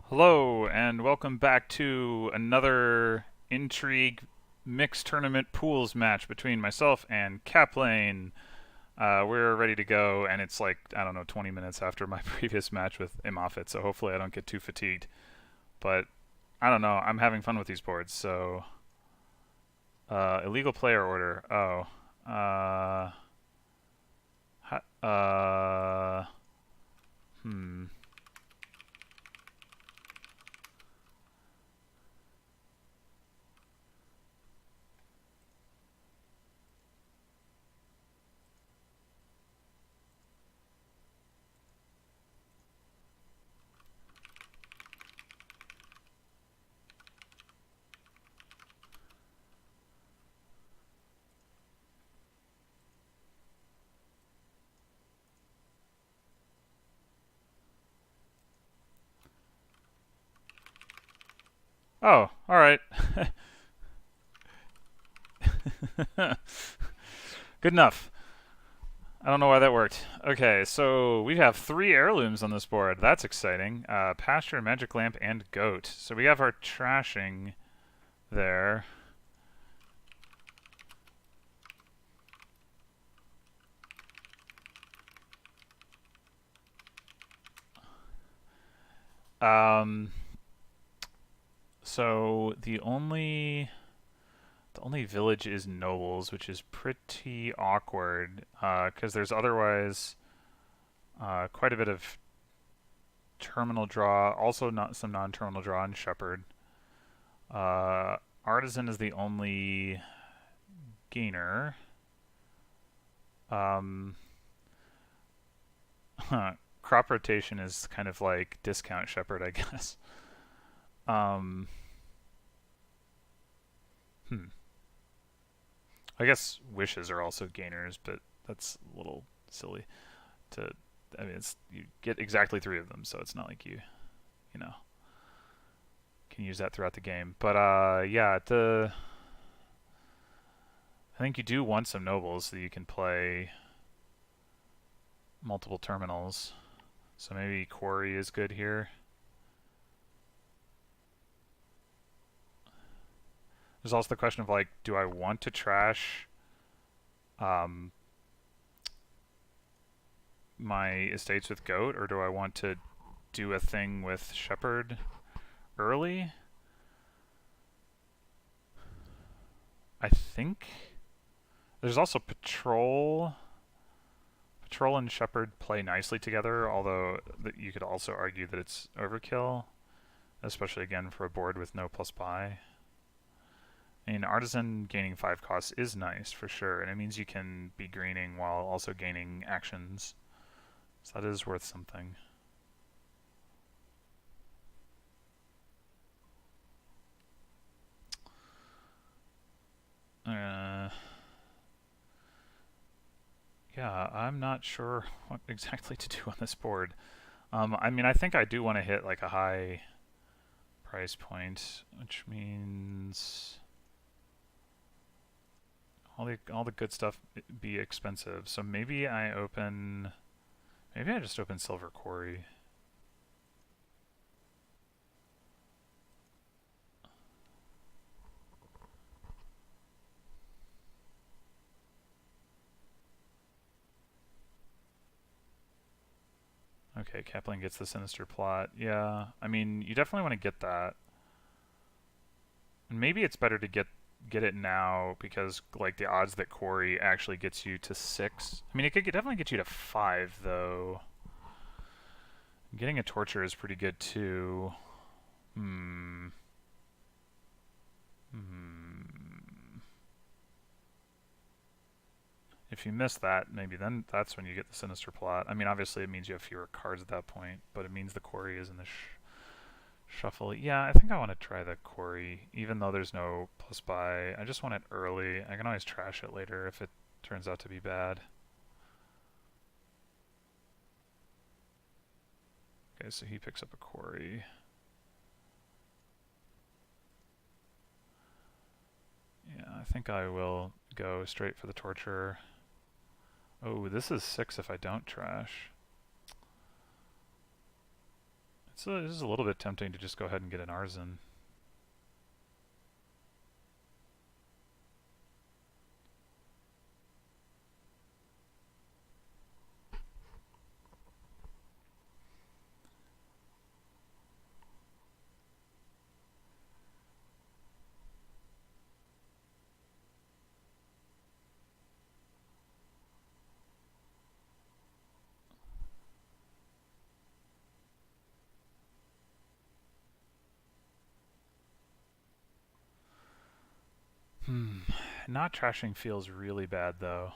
Hello, and welcome back to another Intrigue Mix Tournament Pools match between myself and kaplane. We're ready to go, and it's like, I don't know, 20 minutes after my previous match with Imafit, so hopefully I don't get too fatigued. But, I don't know, I'm having fun with these boards, so... illegal player order. Oh. Ha hmm. Oh, alright. Good enough. I don't know why that worked. Okay, so we have 3 heirlooms on this board. That's exciting. Pasture, Magic Lamp, and Goat. So we have our trashing there. Um, so the only village is nobles, which is pretty awkward because there's otherwise quite a bit of terminal draw, also not some non-terminal draw in shepherd. Artisan is the only gainer. Um, Crop rotation is kind of like discount shepherd, I guess. Um, hmm. I guess wishes are also gainers, but that's a little silly to. I mean, it's you get exactly 3 of them, so it's not like you know, can use that throughout the game. But yeah, I think you do want some nobles so that you can play multiple terminals. So maybe quarry is good here. There's also the question of like, do I want to trash um, my estates with goat, or do I want to do a thing with shepherd early? I think there's also patrol. Patrol and shepherd play nicely together, although you could also argue that it's overkill, especially again for a board with no plus buy. I mean, artisan gaining 5 costs is nice for sure, and it means you can be greening while also gaining actions. So that is worth something. Yeah, I'm not sure what exactly to do on this board. I mean, I think I do want to hit like a high price point, which means all the good stuff be expensive. So maybe I just open Silver Quarry. Okay, kaplane gets the Sinister Plot. Yeah, I mean, you definitely want to get that. And maybe it's better to get it now because like the odds that quarry actually gets you to 6. I mean, it could definitely get you to 5 though. Getting a torture is pretty good too. Hmm. Hmm. If you miss that, maybe then that's when you get the Sinister Plot. I mean, obviously it means you have fewer cards at that point, but it means the quarry is in the shuffle. Yeah, I think I want to try the quarry, even though there's no plus buy. I just want it early. I can always trash it later if it turns out to be bad. Okay, so he picks up a quarry. Yeah, I think I will go straight for the torture. Oh, this is 6 if I don't trash. So this is a little bit tempting to just go ahead and get an artisan. Not trashing feels really bad though.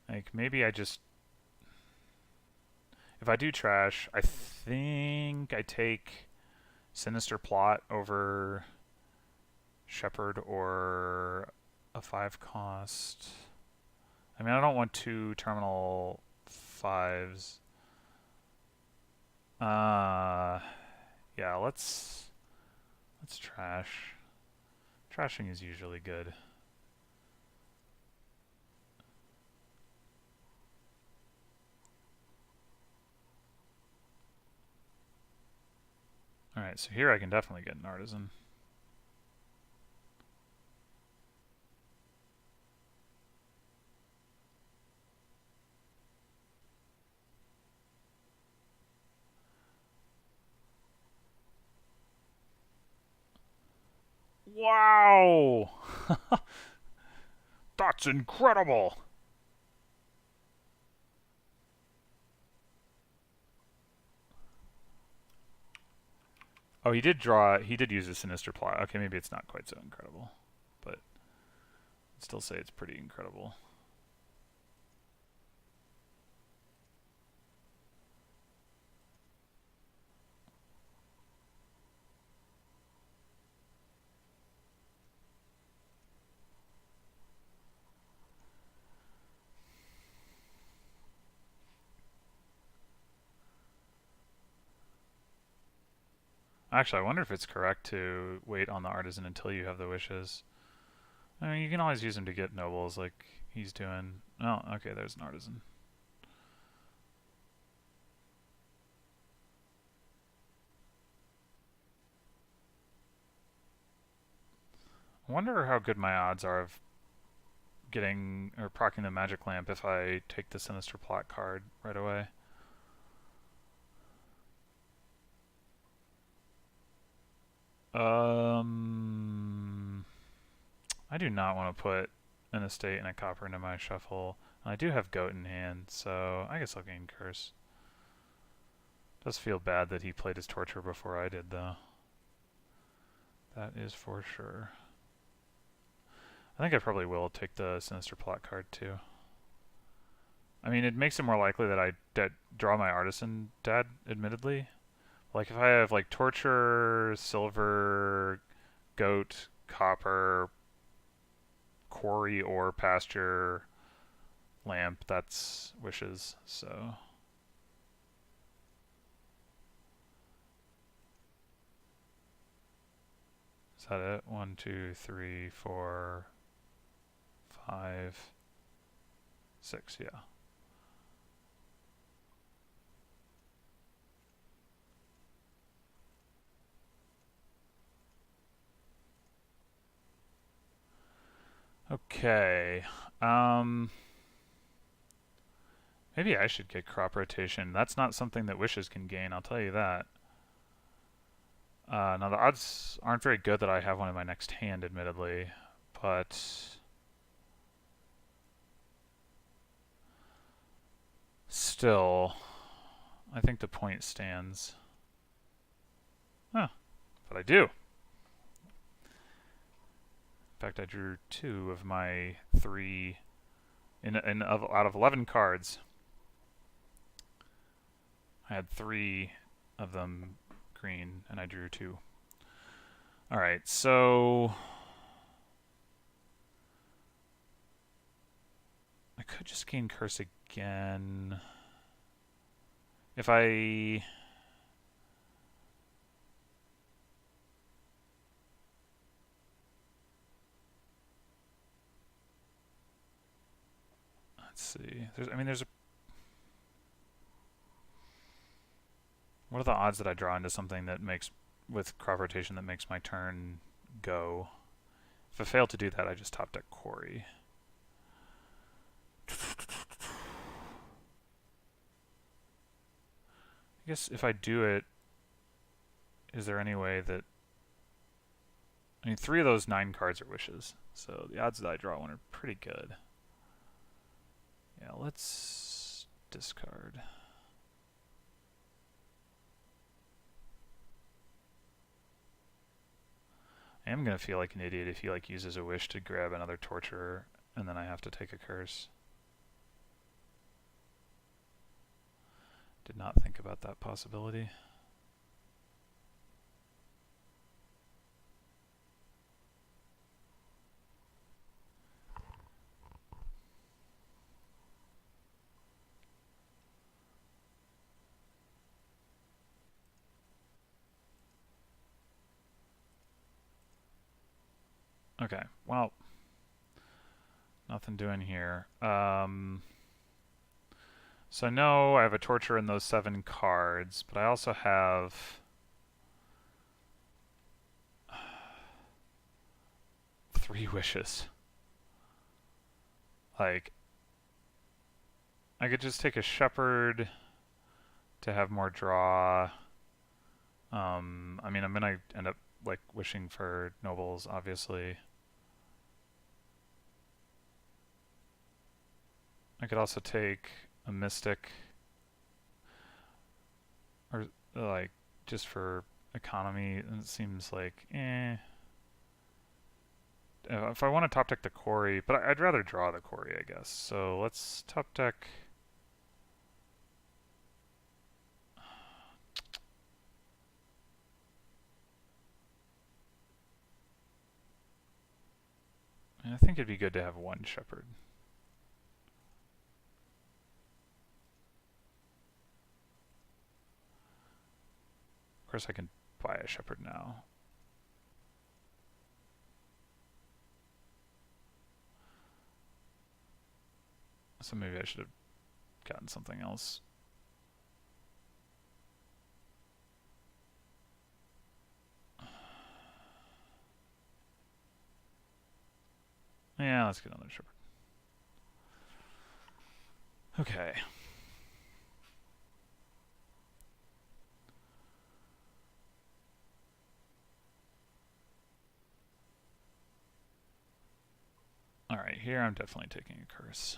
Like maybe I just, if I do trash, I think I take Sinister Plot over Shepherd or a 5 cost. I mean, I don't want 2 terminal 5s. Yeah, let's trash. Trashing is usually good. Alright, so here I can definitely get an artisan. Wow! That's incredible! Oh, he did use a Sinister Plot. Okay, maybe it's not quite so incredible. But I'd still say it's pretty incredible. Actually, I wonder if it's correct to wait on the artisan until you have the wishes. I mean, you can always use him to get nobles like he's doing. Oh, okay, there's an artisan. I wonder how good my odds are of getting or proccing the magic lamp if I take the Sinister Plot card right away. I do not want to put an estate and a copper into my shuffle. I do have goat in hand, so I guess I'll gain curse. Does feel bad that he played his torture before I did, though. That is for sure. I think I probably will take the Sinister Plot card, too. I mean, it makes it more likely that I draw my artisan dead, admittedly. Like, if I have, like, torture, silver, goat, copper, quarry, or pasture, lamp, that's wishes, so... Is that it? 1, 2, 3, 4, 5, 6, yeah. Okay. Maybe I should get crop rotation. That's not something that wishes can gain, I'll tell you that. Now the odds aren't very good that I have one in my next hand, admittedly, but still, I think the point stands. Huh, but I do. In fact, I drew 2 of my 3 out of 11 cards. I had 3 of them green, and I drew 2. Alright, so... I could just gain curse again. If I... Let's see. There's a... What are the odds that I draw into something that makes, with crop rotation, that makes my turn go? If I fail to do that, I just top deck Quarry. I guess if I do it, is there any way that... I mean, 3 of those 9 cards are wishes, so the odds that I draw one are pretty good. Yeah, let's discard. I am going to feel like an idiot if he like uses a wish to grab another torturer, and then I have to take a curse. Did not think about that possibility. Okay, well, nothing doing here. So I know I have a torture in those 7 cards, but I also have 3 wishes. Like, I could just take a shepherd to have more draw. I mean, I'm gonna end up like wishing for nobles, obviously. I could also take a mystic, or like just for economy. And it seems like, if I want to top deck the Quarry, but I'd rather draw the Quarry, I guess. So let's top deck. And I think it'd be good to have 1 shepherd. Of course, I can buy a shepherd now. So maybe I should have gotten something else. Yeah, let's get another shepherd. Okay. Alright, here I'm definitely taking a curse.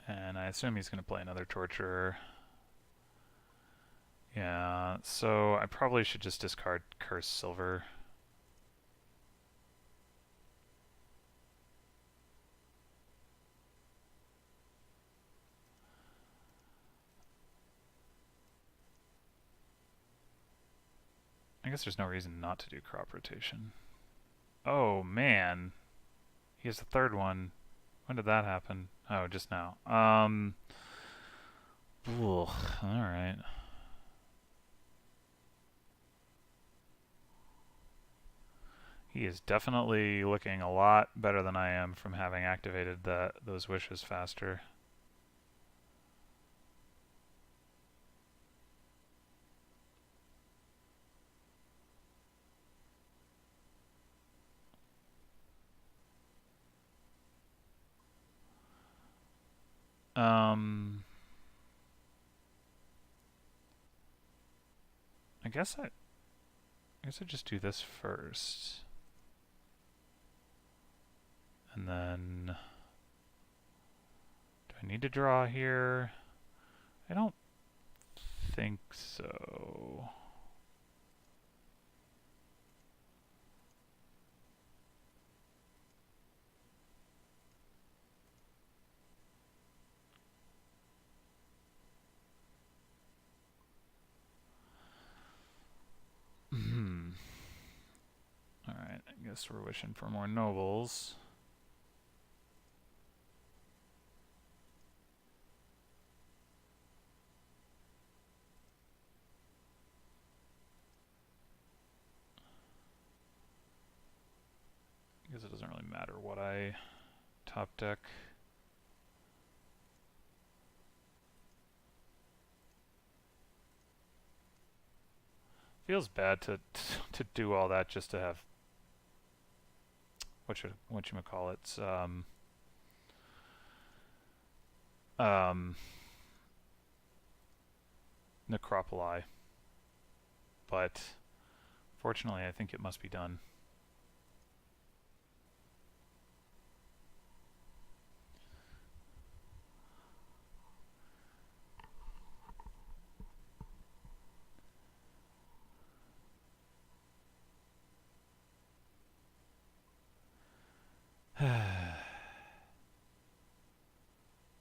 And I assume he's going to play another torturer. Yeah, so I probably should just discard Curse Silver. I guess there's no reason not to do crop rotation. Oh, man. He has the 3rd one. When did that happen? Oh, just now. Alright. He is definitely looking a lot better than I am from having activated those wishes faster. I guess I'd just do this first. And then do I need to draw here? I don't think so. Alright, I guess we're wishing for more nobles. matter what I top deck. Feels bad to do all that just to have whatchamacallits, necropoli. But fortunately, I think it must be done.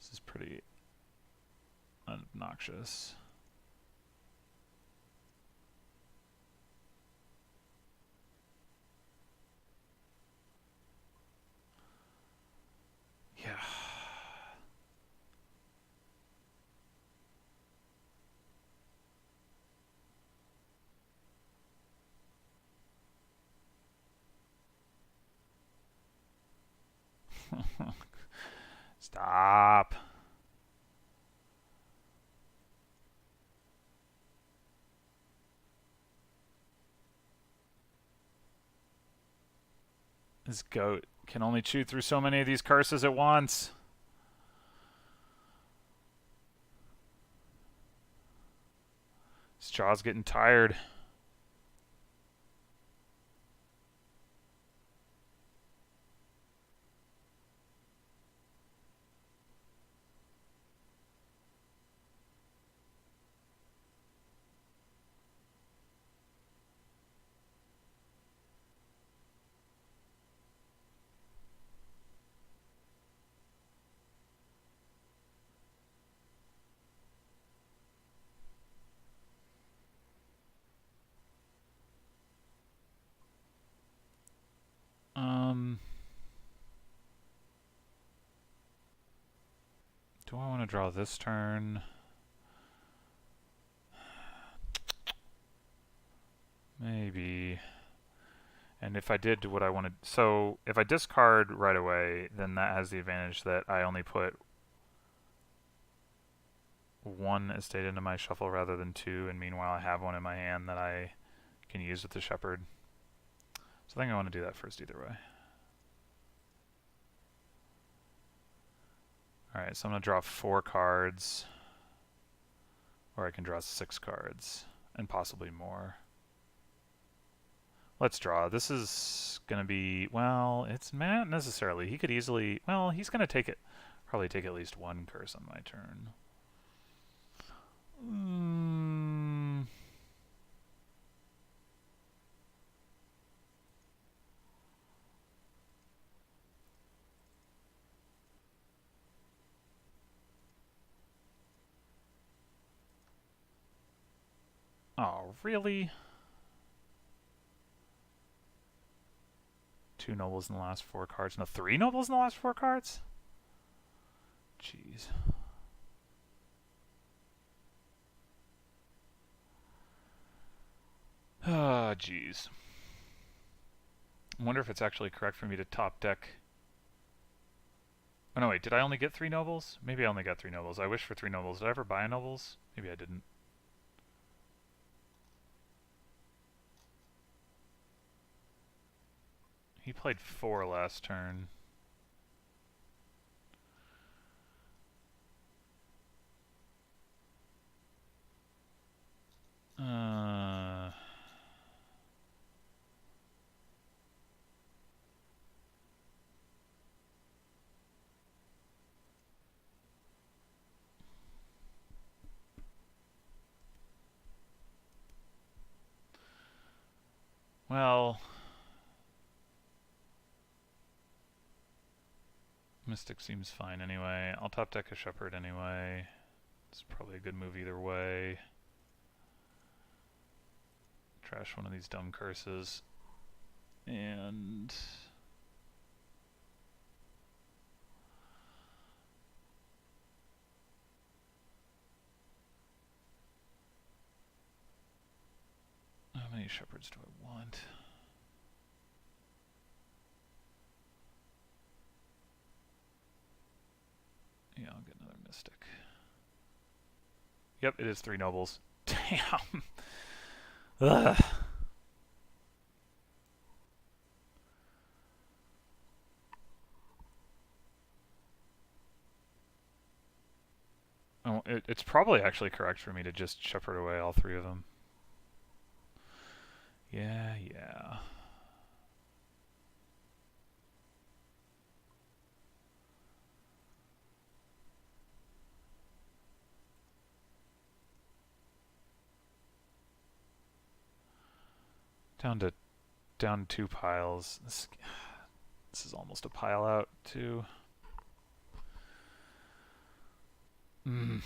This is pretty obnoxious. Yeah. Stop. This goat can only chew through so many of these curses at once. His jaw's getting tired. Do I want to draw this turn? Maybe. And if I did what I wanted, so if I discard right away, then that has the advantage that I only put one estate into my shuffle rather than two, and meanwhile I have one in my hand that I can use with the shepherd. So I think I want to do that first either way. Alright, so I'm going to draw 4 cards. Or I can draw 6 cards. And possibly more. Let's draw. This is going to be... Well, it's not necessarily. He could easily... Well, he's going to take it... Probably take at least 1 curse on my turn. Oh, really? 2 nobles in the last 4 cards. No, 3 nobles in the last 4 cards? Jeez. Ah, jeez. I wonder if it's actually correct for me to top deck. Oh, no, wait. Did I only get 3 nobles? Maybe I only got 3 nobles. I wish for 3 nobles. Did I ever buy nobles? Maybe I didn't. He played 4 last turn. Well... Mystic seems fine anyway. I'll top deck a shepherd anyway. It's probably a good move either way. Trash one of these dumb curses. And... how many shepherds do I want? Yep, it is 3 nobles. Damn. Ugh. Oh, it's probably actually correct for me to just shepherd away all 3 of them. Yeah, yeah. Down 2 piles. This is almost a pile out too. Mm.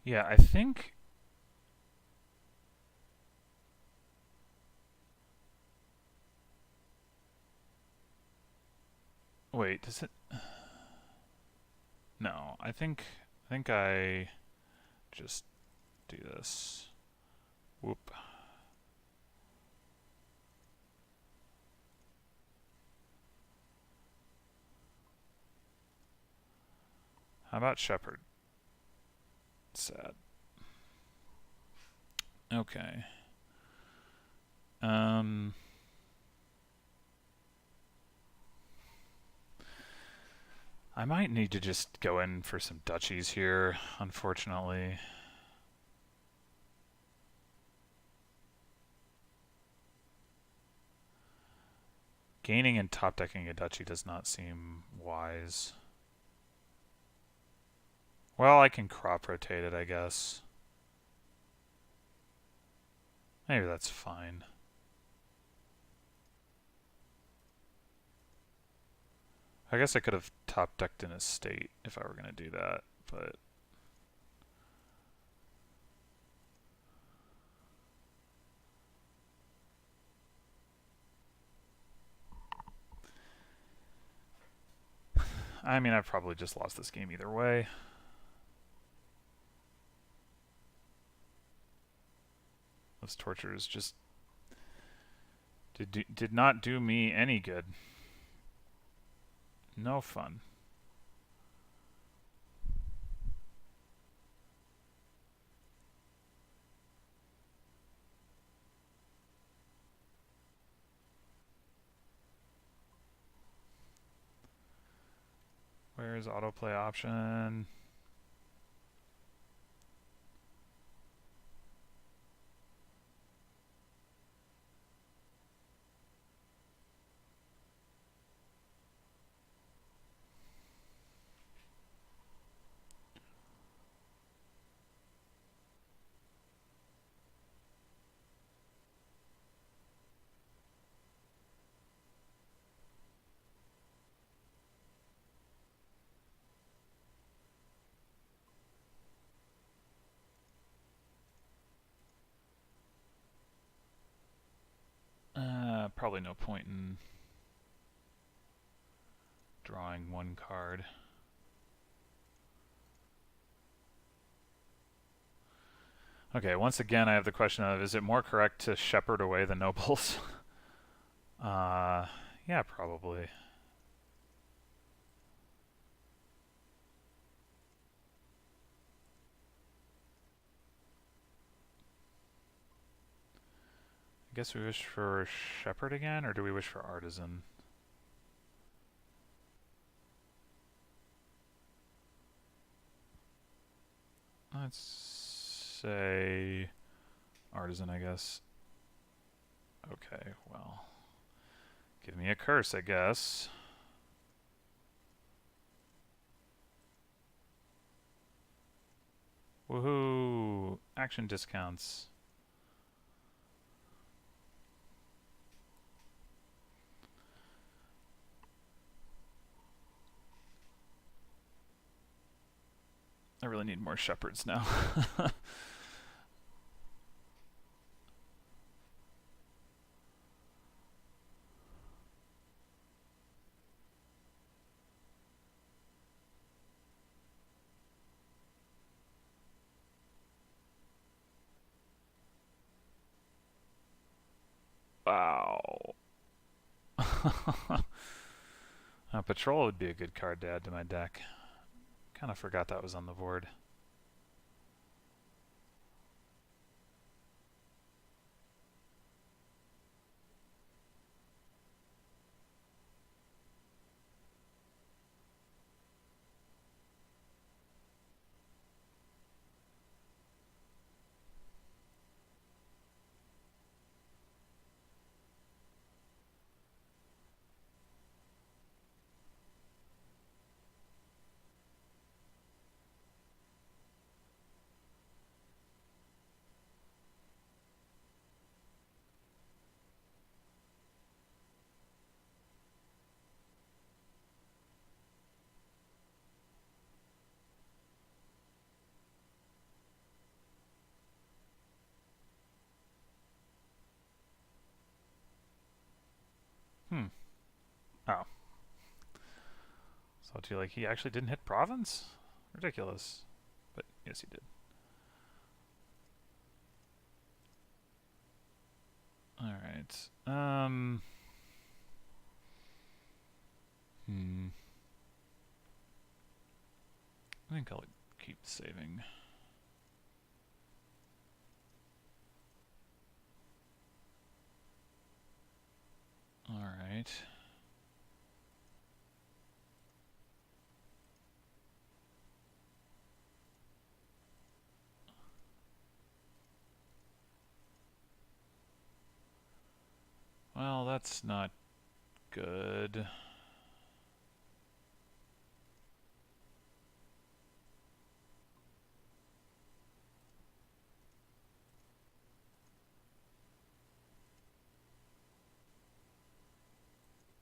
Yeah, I think. Wait, does it? No, I think I just do this. Whoop. How about shepherd? Sad. Okay. I might need to just go in for some duchies here, unfortunately. Gaining and top decking a duchy does not seem wise. Well, I can crop rotate it, I guess. Maybe that's fine. I guess I could have top decked an estate if I were going to do that, but... I mean, I've probably just lost this game either way. Those tortures just did not do me any good. No fun. Where's autoplay option? Probably no point in drawing one card. Okay, once again I have the question of, is it more correct to shepherd away the nobles? Yeah, probably. I guess we wish for shepherd again, or do we wish for artisan? Let's say artisan, I guess. Okay, well, give me a curse, I guess. Woohoo! Action discounts. I really need more shepherds now. Wow. Patrol would be a good card to add to my deck. Kind of forgot that was on the board. Oh. So do you like he actually didn't hit province? Ridiculous. But yes, he did. Alright. I think I'll keep saving. Alright. Well, that's not good.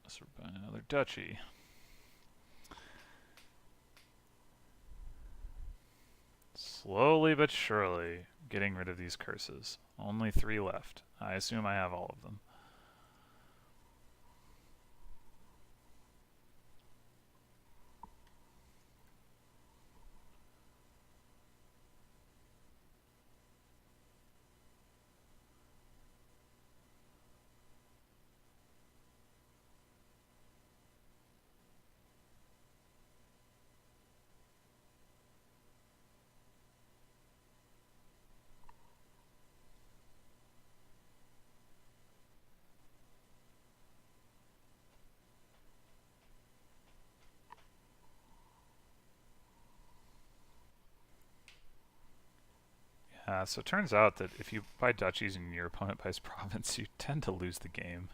So we're buying another duchy. Slowly but surely getting rid of these curses. Only 3 left. I assume I have all of them. So it turns out that if you buy duchies and your opponent buys province, you tend to lose the game.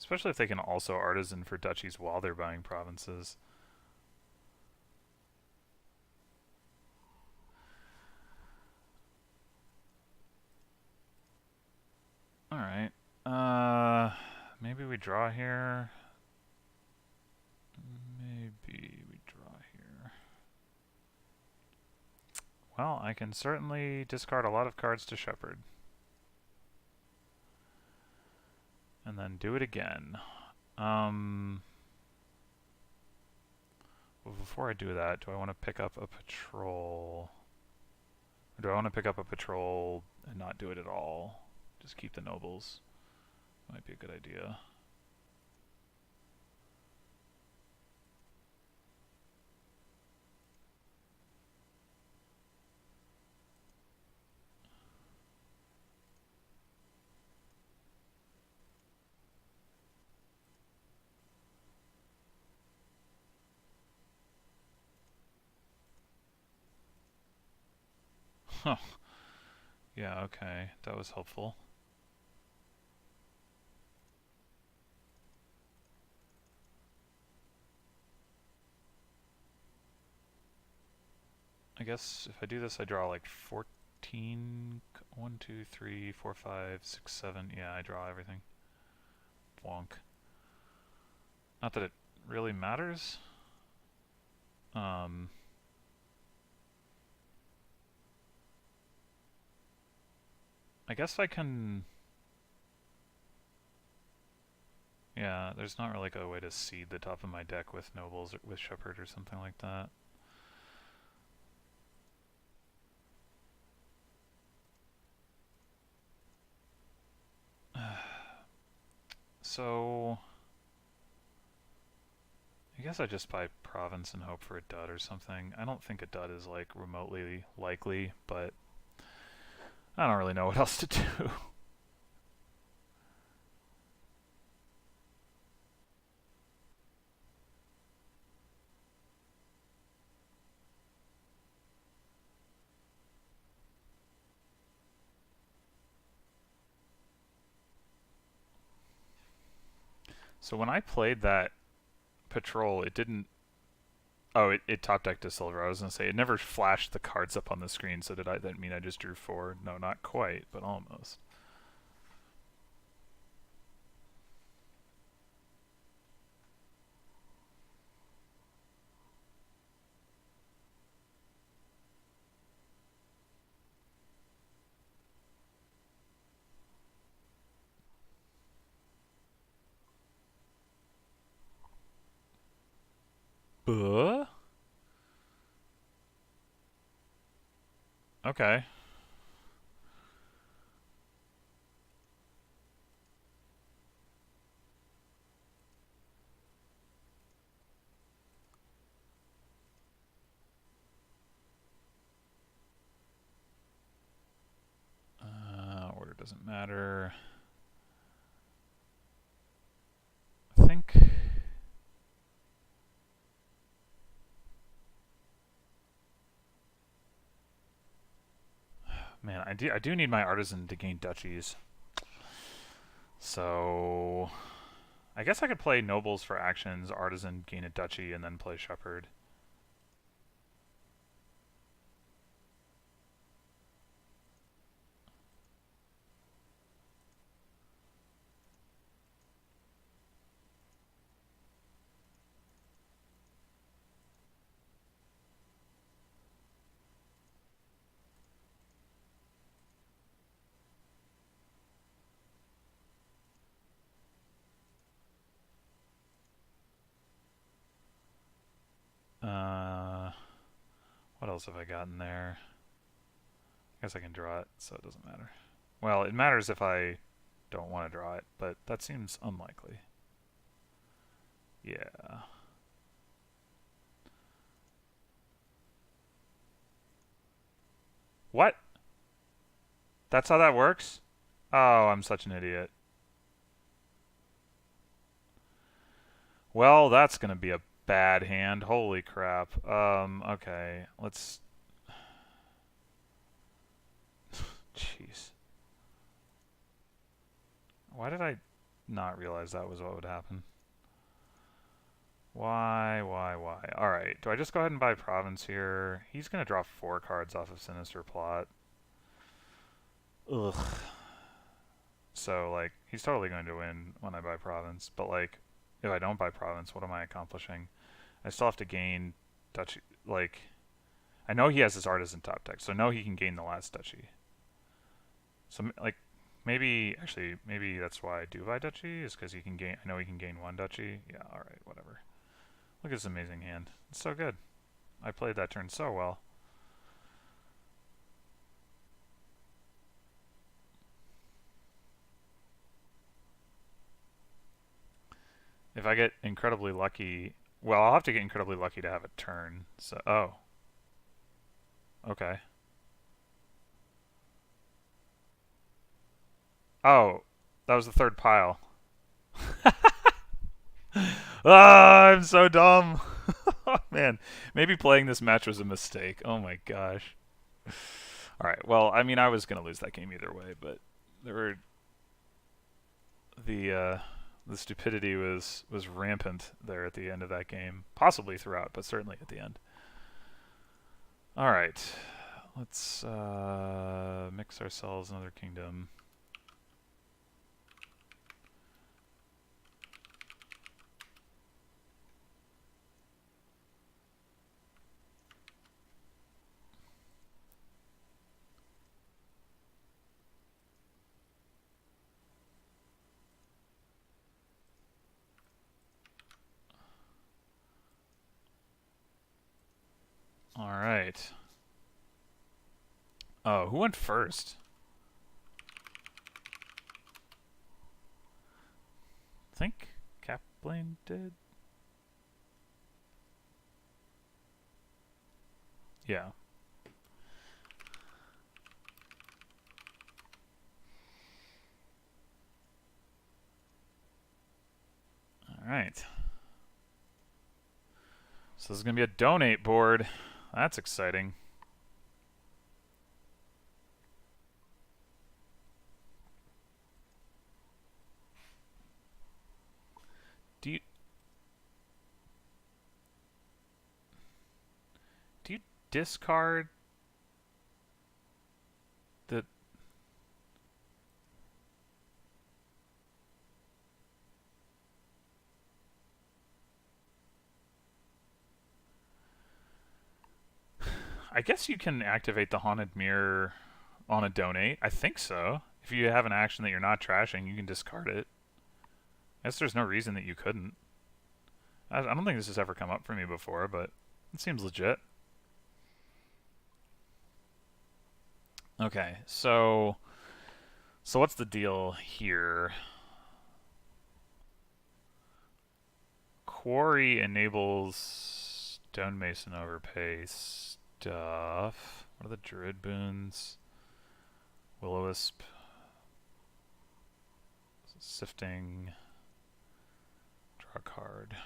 Especially if they can also artisan for duchies while they're buying provinces. Alright. Maybe we draw here. Maybe we draw here. Well, I can certainly discard a lot of cards to Shepherd. And then do it again. Well, before I do that, do I want to pick up a patrol? Or do I want to pick up a patrol and not do it at all? Just keep the nobles. Might be a good idea. Huh. Yeah, okay. That was helpful. I guess if I do this, I draw like 14. 1, 2, 3, 4, 5, 6, 7. Yeah, I draw everything. Wonk. Not that it really matters. I guess I can... Yeah, there's not really like a way to seed the top of my deck with nobles or with shepherd or something like that. So... I guess I just buy province and hope for a dud or something. I don't think a dud is like remotely likely, but I don't really know what else to do. So when I played that patrol, it didn't... Oh, it top decked to silver. I was going to say, it never flashed the cards up on the screen, so did that mean I just drew 4? No, not quite, but almost. Buh? Okay. Order doesn't matter. I think... Man, I do need my artisan to gain duchies. So... I guess I could play nobles for actions, artisan, gain a duchy, and then play shepherd. What else have I gotten there? I guess I can draw it, so it doesn't matter. Well, it matters if I don't want to draw it, but that seems unlikely. Yeah. What? That's how that works? Oh, I'm such an idiot. Well, that's gonna be a bad hand. Holy crap. Okay. Let's... Jeez. Why did I not realize that was what would happen? Why? Alright, do I just go ahead and buy province here? He's gonna draw 4 cards off of Sinister Plot. Ugh. So, like, he's totally going to win when I buy province, but, like, if I don't buy province, what am I accomplishing? I still have to gain duchy, like... I know he has his artisan top deck, so I know he can gain the last duchy. So, like, maybe... Actually, maybe that's why I do buy duchy, is because he can gain... I know he can gain 1 duchy. Yeah, alright, whatever. Look at this amazing hand. It's so good. I played that turn so well. If I get incredibly lucky... Well, I'll have to get incredibly lucky to have a turn. So, oh. Okay. Oh, that was the 3rd pile. Ah, I'm so dumb. Man, maybe playing this match was a mistake. Oh my gosh. Alright, well, I mean, I was going to lose that game either way, but there were... The stupidity was rampant there at the end of that game. Possibly throughout, but certainly at the end. Alright. Let's mix ourselves another kingdom. right. Oh, who went first? I think kaplane did. Yeah. All right. So this is going to be a donate board. That's exciting. Do you discard the I guess you can activate the Haunted Mirror on a donate. I think so. If you have an action that you're not trashing, you can discard it. I guess there's no reason that you couldn't. I don't think this has ever come up for me before, but it seems legit. Okay, so what's the deal here? Quarry enables Stonemason overpay stuff. What are the Druid boons? Will-o-wisp. Sifting. Draw a card.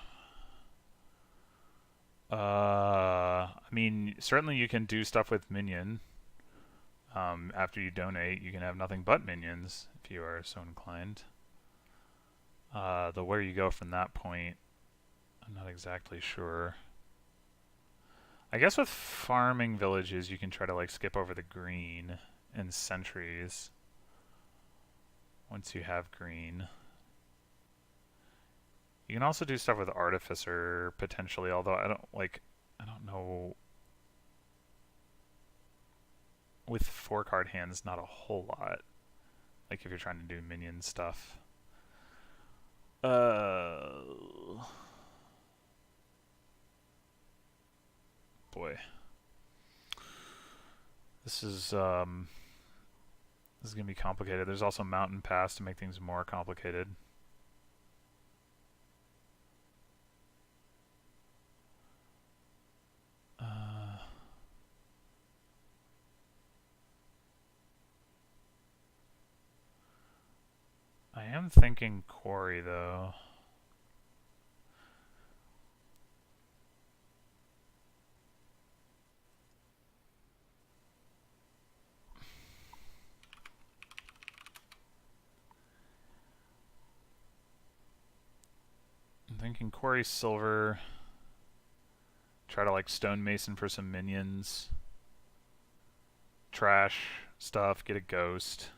I mean, certainly you can do stuff with minion. After you donate, you can have nothing but minions if you are so inclined. The where you go from that point, I'm not exactly sure. I guess with farming villages, you can try to like skip over the green and sentries once you have green. You can also do stuff with Artificer potentially, although I don't know. With 4-card hands, not a whole lot. Like if you're trying to do minion stuff. Boy. This is gonna be complicated. There's also Mountain Pass to make things more complicated. I am thinking Quarry though. I'm thinking Quarry Silver. Try to like Stonemason for some minions. Trash stuff, get a ghost.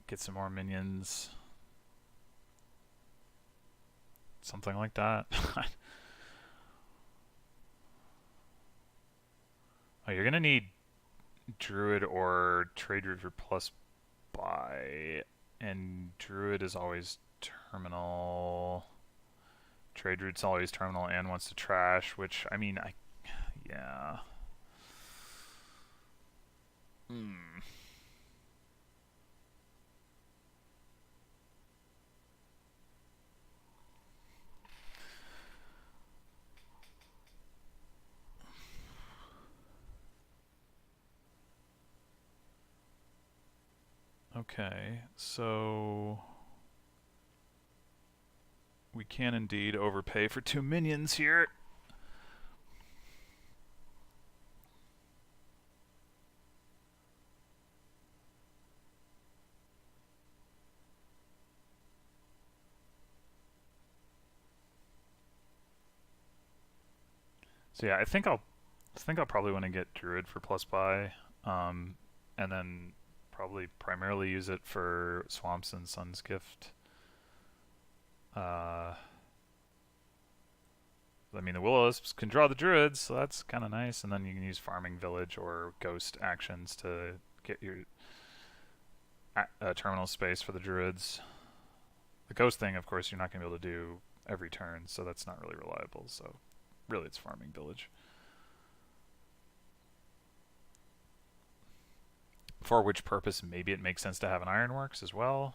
Get some more minions. Something like that. Oh, you're gonna need Druid or Trade Route for plus buy. And Druid is always terminal. Trade Route's always terminal and wants to trash, which, I mean, yeah. Okay, so we can indeed overpay for 2 minions here. So yeah, I think I'll probably want to get Druid for plus buy, and then probably primarily use it for Swamps and Sun's Gift. I mean, the Will-o-wisps can draw the Druids, so that's kind of nice, and then you can use Farming Village or Ghost actions to get your terminal space for the Druids. The Ghost thing, of course, you're not going to be able to do every turn, so that's not really reliable. So really it's farming village. For which purpose maybe it makes sense to have an ironworks as well.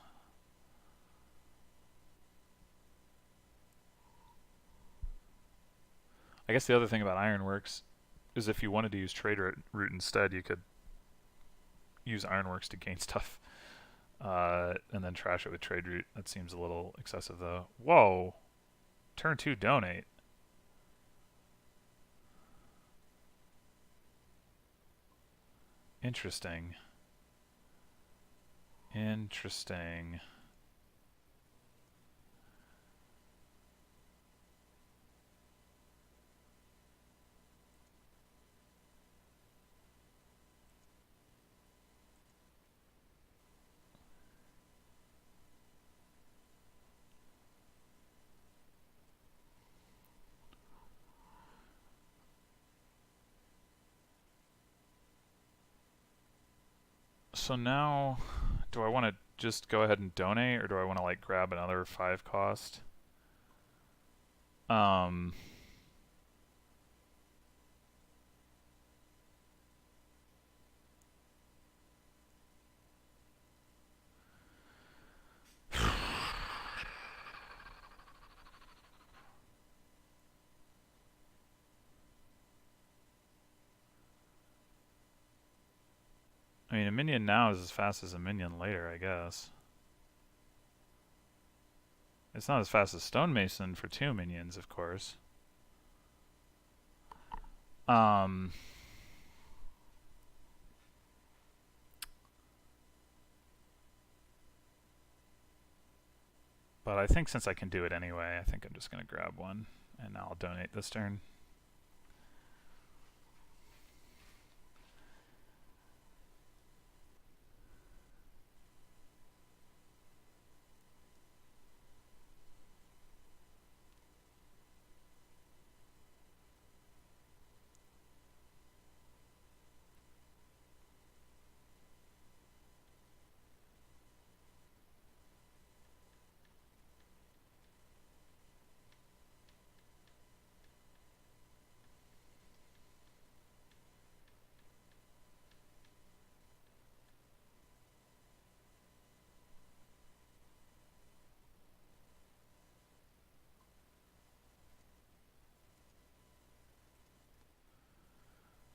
I guess the other thing about ironworks is if you wanted to use trade route instead, you could use ironworks to gain stuff and then trash it with trade route. That seems a little excessive though. Whoa! Turn 2 donate. Interesting. Interesting. So now, do I want to just go ahead and donate, or do I want to like grab another 5 cost? I mean, a minion now is as fast as a minion later, I guess. It's not as fast as Stonemason for 2 minions, of course. But I think since I can do it anyway, I think I'm just going to grab one, and I'll donate this turn.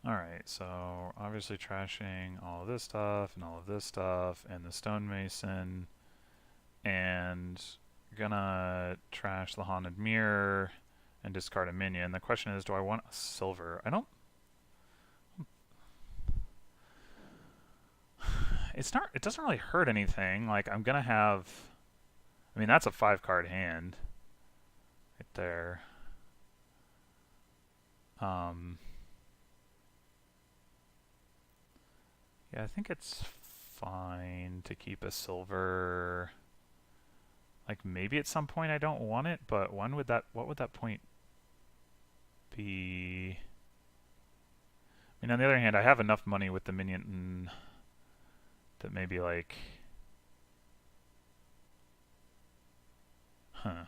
Alright, so obviously trashing all of this stuff and all of this stuff and the stonemason, and gonna trash the haunted mirror and discard a minion. The question is, do I want a silver? I don't... It's not... It doesn't really hurt anything. Like, I'm gonna have... I mean, that's a 5-card hand. Right there. Yeah, I think it's fine to keep a silver. Like, maybe at some point I don't want it, but when would that... What would that point be? I mean, on the other hand, I have enough money with the minion that maybe, like... Huh.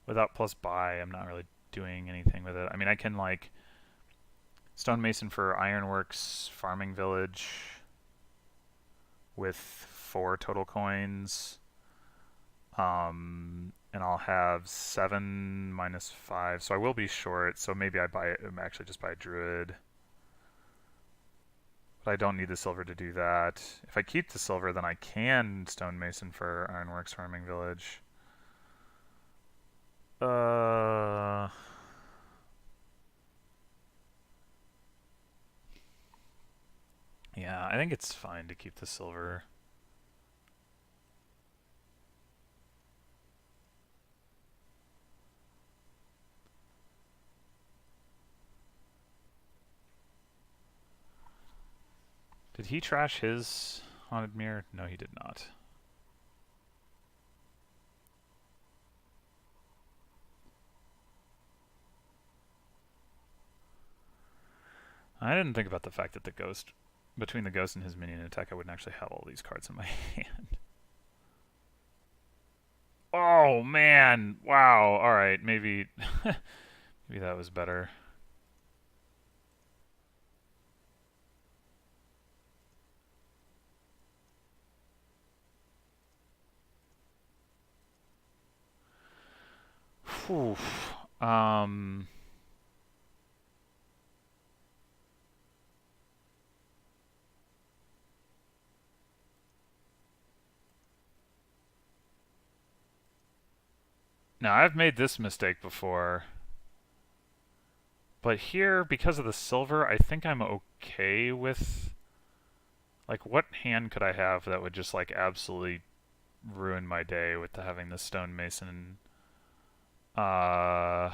Without plus buy, I'm not really doing anything with it. I mean, I can, like... Stonemason for Ironworks Farming Village with 4 total coins. And I'll have 7 minus 5. So I will be short, so maybe I buy it, actually just buy a Druid. But I don't need the silver to do that. If I keep the silver, then I can Stonemason for Ironworks Farming Village. Yeah, I think it's fine to keep the silver. Did he trash his haunted mirror? No, he did not. I didn't think about the fact that the ghost, between the ghost and his minion attack, I wouldn't actually have all these cards in my hand. Oh man! Wow. All right. Maybe maybe that was better. Whew. Um. Now I've made this mistake before, but here because of the silver, I think I'm okay with. Like, what hand could I have that would just like absolutely ruin my day with having the stonemason? Uh,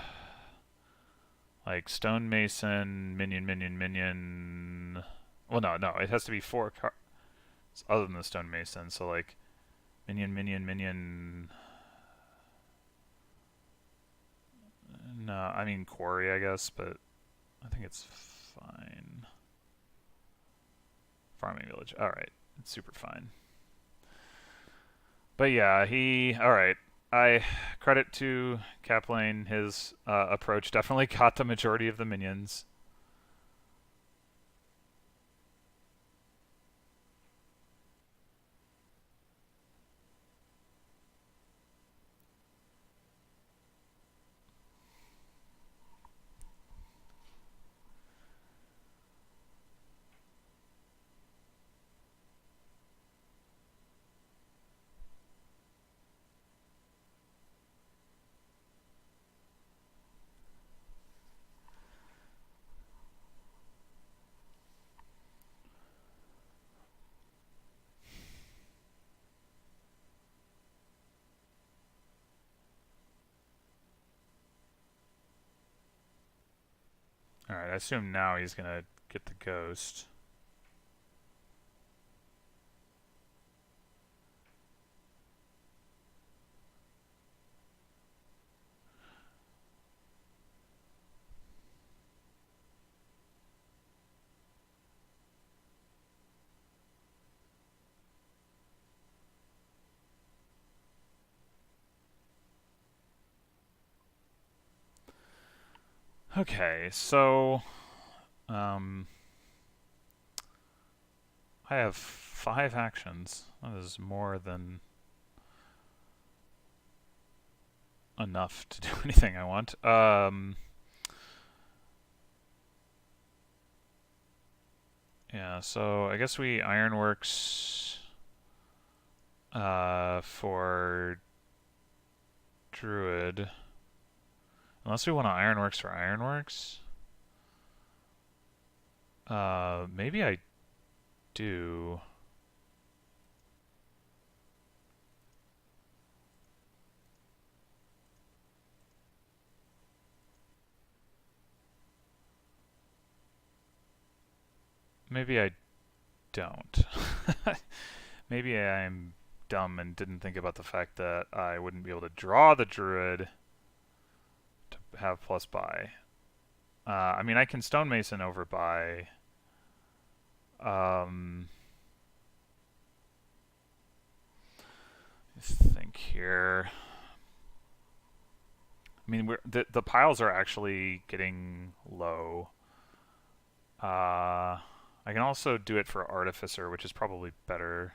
like stonemason, minion, minion, minion. Well, no, it has to be four cards other than the stonemason. So like minion, minion, minion. No, I mean quarry, I guess, but I think it's fine. Farming village. All right, it's super fine. But yeah, he. All right. I credit to kaplane. His approach definitely caught the majority of the minions. All right. I assume now he's gonna get the ghost. Okay, so um, I have 5 actions. That is more than enough to do anything I want. Yeah, so I guess we ironworks for druid. Unless we want to ironworks for ironworks. Maybe I do. Maybe I don't. Maybe I'm dumb and didn't think about the fact that I wouldn't be able to draw the druid to have plus buy. I mean, I can stonemason over buy. Um, think here. I mean, the piles are actually getting low. I can also do it for artificer, which is probably better.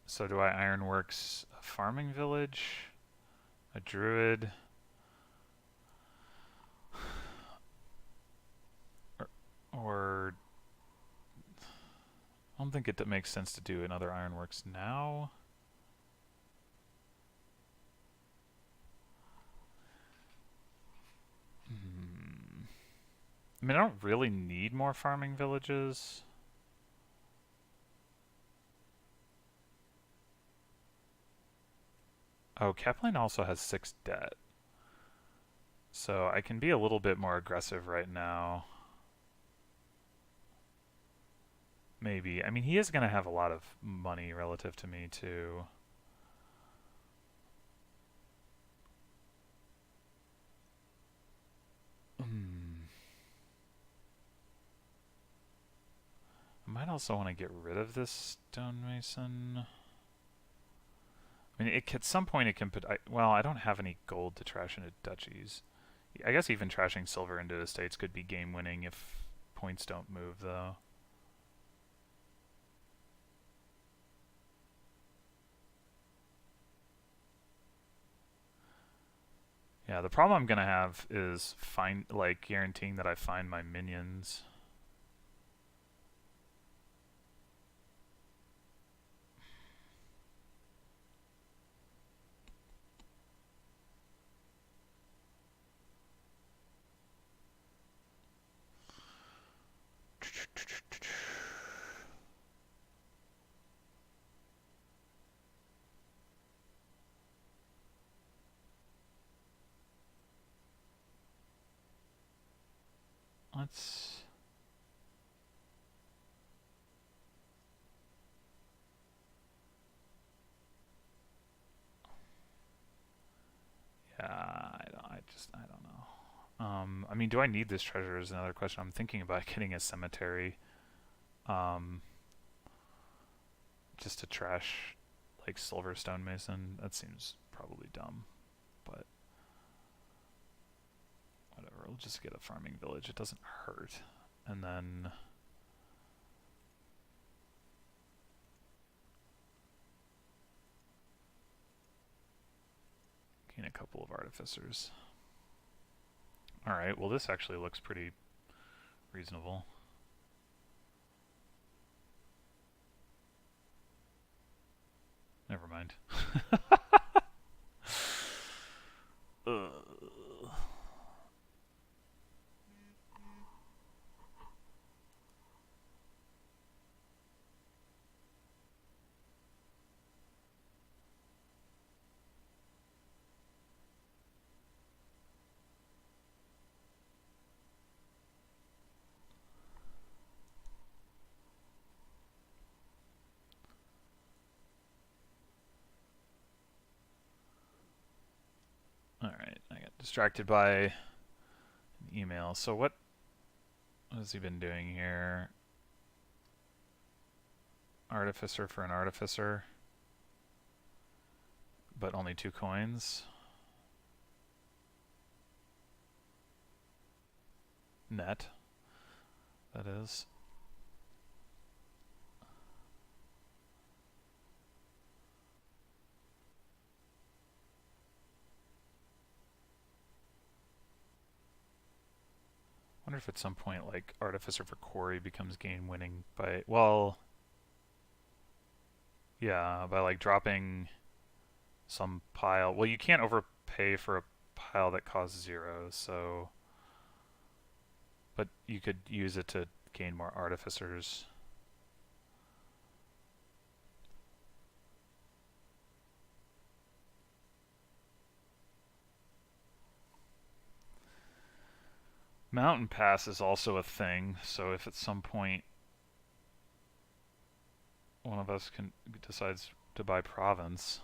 So do I ironworks a farming village, a druid, or I don't think it makes sense to do another ironworks now. I mean, I don't really need more farming villages. Oh, kaplane also has 6 debt. So I can be a little bit more aggressive right now. Maybe. I mean, he is going to have a lot of money relative to me, too. I might also want to get rid of this stonemason. I mean, at some point it can put... well, I don't have any gold to trash into duchies. I guess even trashing silver into estates could be game-winning if points don't move, though. Yeah, the problem I'm gonna have is guaranteeing that I find my minions. Let's... yeah, I don't know. I mean, do I need this treasure is another question. I'm thinking about getting a cemetery. Just to trash, like, silver stonemason. That seems probably dumb, but whatever. We'll just get a farming village. It doesn't hurt. And then... gain a couple of artificers. Alright, well this actually looks pretty reasonable. Never mind. Alright, I got distracted by an email. So what has he been doing here? Artificer for an artificer, but only 2 coins. Net, that is. Wonder if at some point, like, Artificer for Quarry becomes game winning by, well, yeah, by like dropping some pile. Well, you can't overpay for a pile that costs 0, so, but you could use it to gain more artificers. Mountain Pass is also a thing, so if at some point one of us decides to buy province,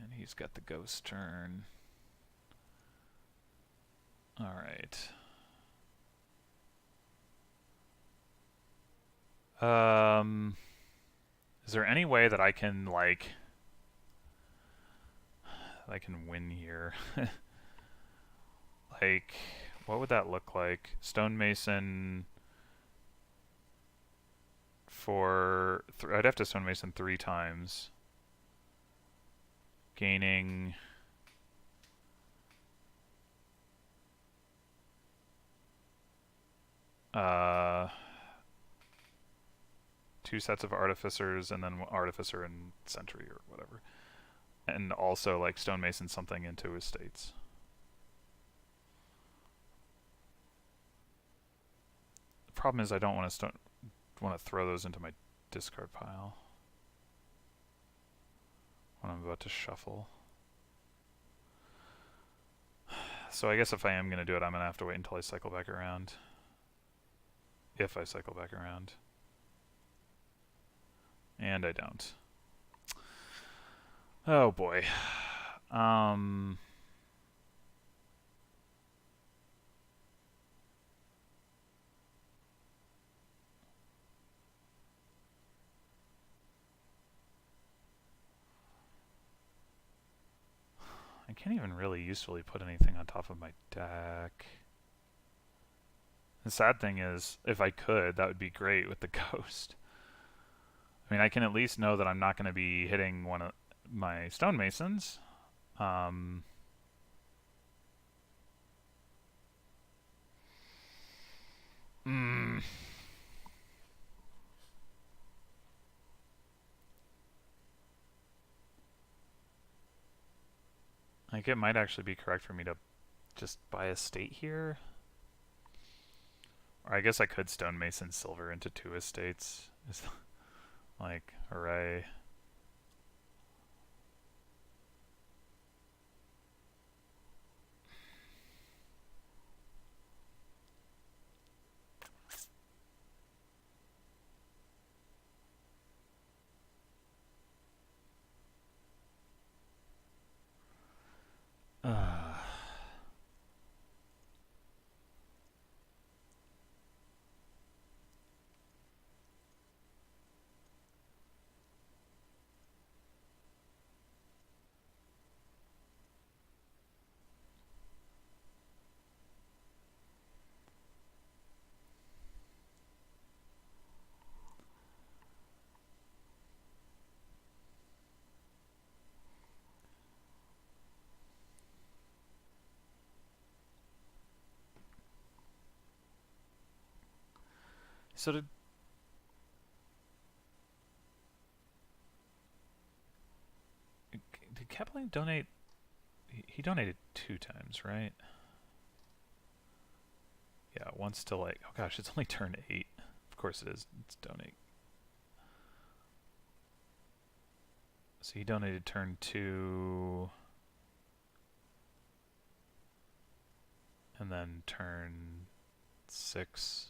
and he's got the ghost turn. All right. Is there any way that I can, like, win here? Like, what would that look like? Stonemason for... I'd have to stonemason 3 times. Gaining... 2 sets of artificers, and then artificer and sentry or whatever, and also like stonemason something into estates. The problem is I don't want to throw those into my discard pile when I'm about to shuffle. So I guess if I am going to do it, I'm going to have to wait until I cycle back around. If I cycle back around. And I don't. Oh boy. I can't even really usefully put anything on top of my deck. The sad thing is, if I could, that would be great with the ghost. I mean, I can at least know that I'm not going to be hitting one of my stonemasons. Like, it might actually be correct for me to just buy a state here. Or I guess I could stonemason silver into 2 estates. Like, hooray. So did Kaplane donate? He donated 2 times, right? Yeah, once to like, oh gosh, it's only turn 8. Of course it is. It's donate. So he donated turn 2. And then turn 6.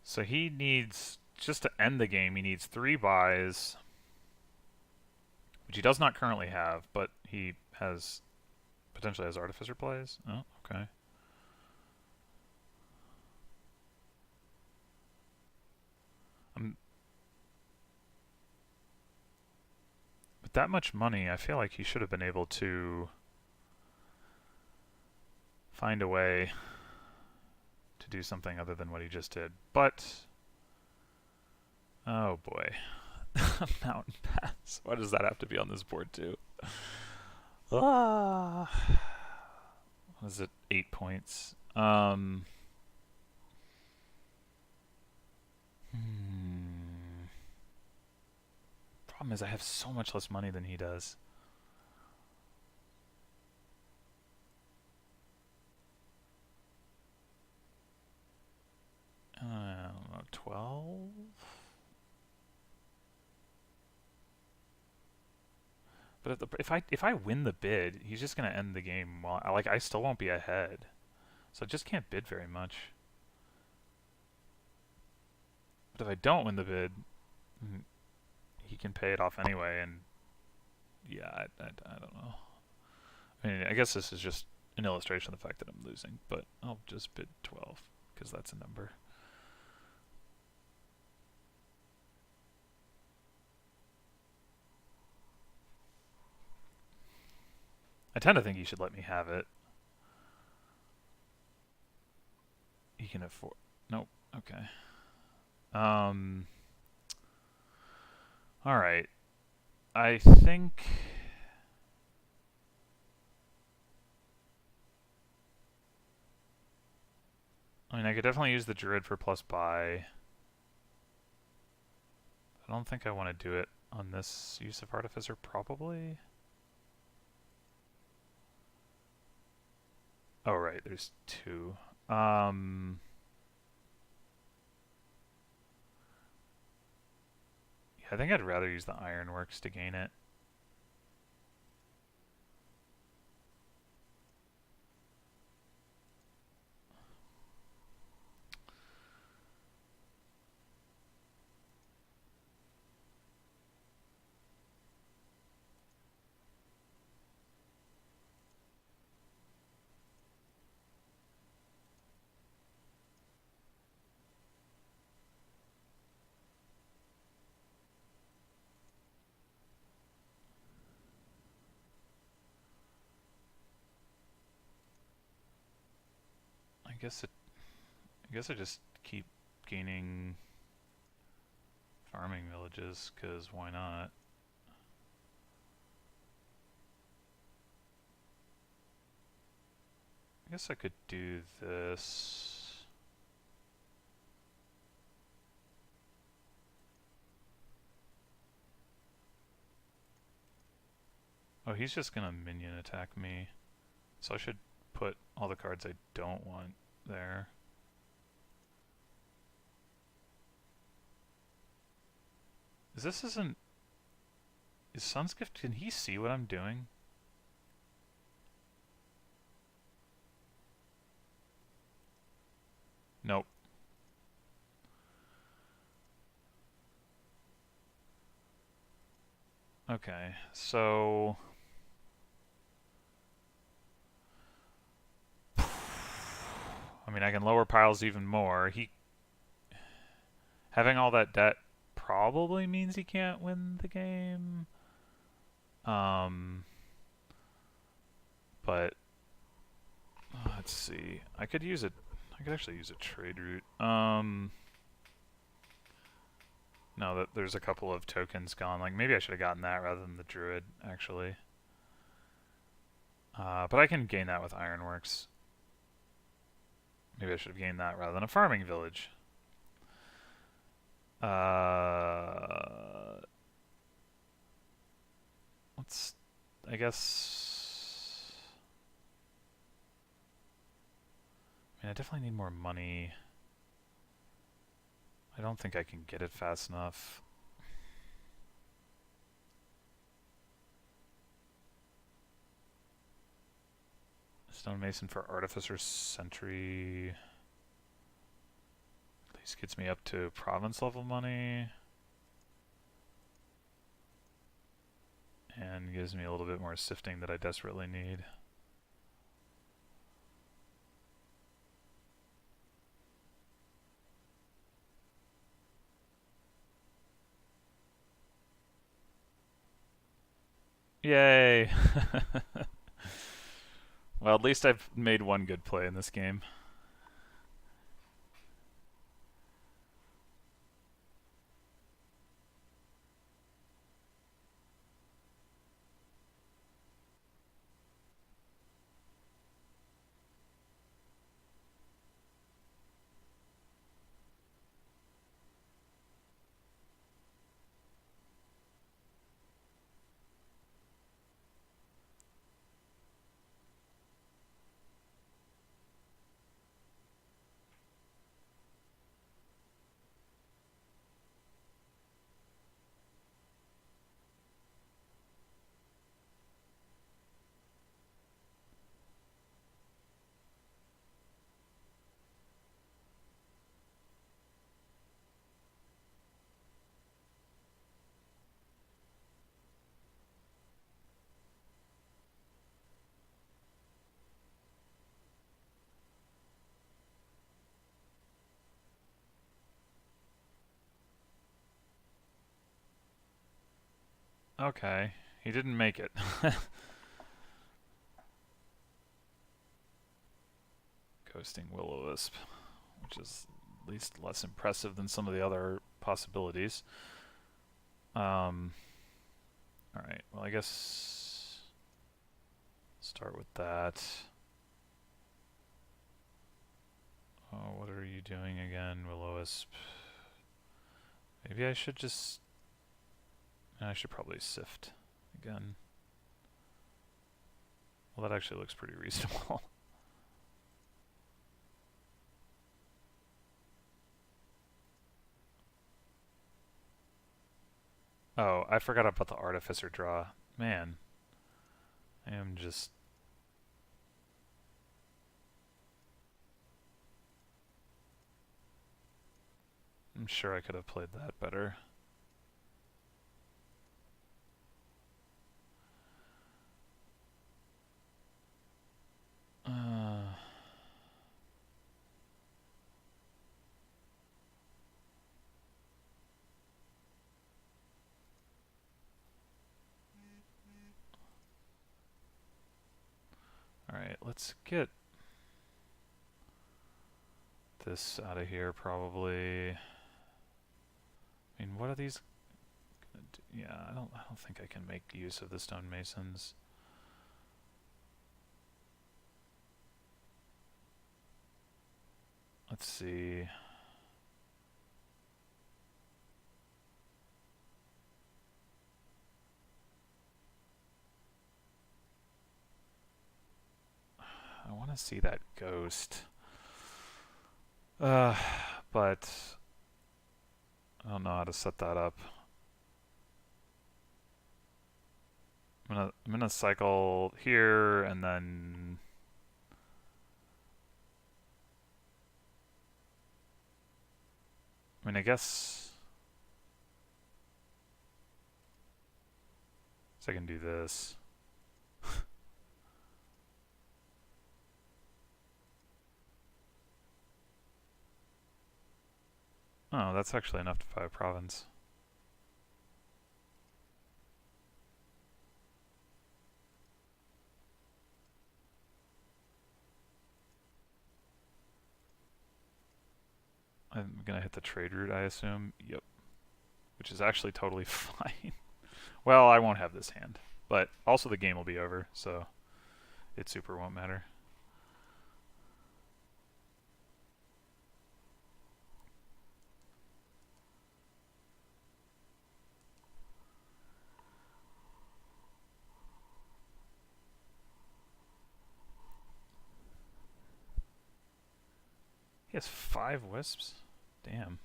So he needs, just to end the game, he needs 3 buys, which he does not currently have, but he has, potentially has Artificer plays. Oh, okay. With that much money, I feel like he should have been able to find a way to do something other than what he just did. But, oh boy. Mountain Pass. Why does that have to be on this board too? What is it? 8 points. Problem is I have so much less money than he does. I don't know, 12? But if I win the bid, he's just gonna end the game. Like, I still won't be ahead, so I just can't bid very much. But if I don't win the bid, he can pay it off anyway. And yeah, I don't know. I mean, I guess this is just an illustration of the fact that I'm losing. But I'll just bid 12 because that's a number. I tend to think he should let me have it. He can afford... Nope. Okay. Alright. I think... I mean, I could definitely use the Druid for plus buy. I don't think I want to do it on this use of Artificer, probably. Oh, right, there's two. Yeah, I think I'd rather use the Ironworks to gain it. I guess I just keep gaining farming villages, because why not? I guess I could do this. Oh, he's just gonna minion attack me. So I should put all the cards I don't want there. Is Sun's Gift, can he see what I'm doing? Nope. Okay, so I mean, I can lower piles even more. Having all that debt probably means he can't win the game. But let's see. I could actually use a trade route. No, that there's a couple of tokens gone. Like, maybe I should have gotten that rather than the druid, actually. But I can gain that with Ironworks. Maybe I should have gained that rather than a farming village. I guess... I mean, I definitely need more money. I don't think I can get it fast enough. Stonemason for Artificer Sentry. At least gets me up to province level money. And gives me a little bit more sifting that I desperately need. Yay! Well, at least I've made one good play in this game. Okay, he didn't make it. Ghosting Will-O-Wisp, which is at least less impressive than some of the other possibilities. Alright, well, I guess start with that. Oh, what are you doing again, Will-O-Wisp? Maybe I should just... I should probably sift again. Well, that actually looks pretty reasonable. Oh, I forgot about the Artificer draw. Man, I am just... I'm sure I could have played that better. Alright, let's get this out of here probably. I mean, what are these gonna do? Yeah, I don't think I can make use of the stonemasons. Let's see. I want to see that ghost. But I don't know how to set that up. I'm gonna cycle here and then I mean, I guess I can do this. Oh, that's actually enough to buy a province. I'm gonna hit the trade route, I assume. Yep. Which is actually totally fine. Well, I won't have this hand. But also the game will be over, so it super won't matter. He has 5 wisps? Damn.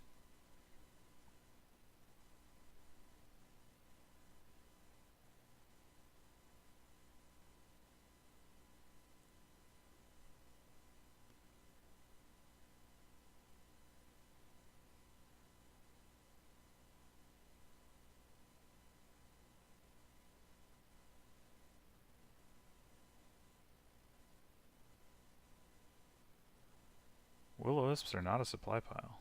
Will-o-wisps are not a supply pile.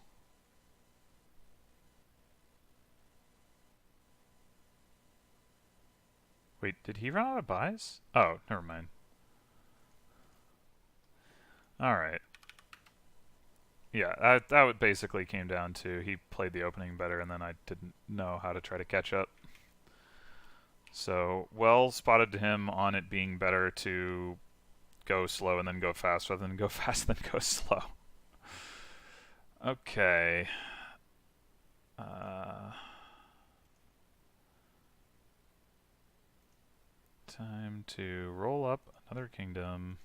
Wait, did he run out of buys? Oh, never mind. Alright. Yeah, that basically came down to he played the opening better and then I didn't know how to try to catch up. So, well spotted to him on it being better to go slow and then go fast rather than go fast and then go slow. Okay. Time to roll up another kingdom.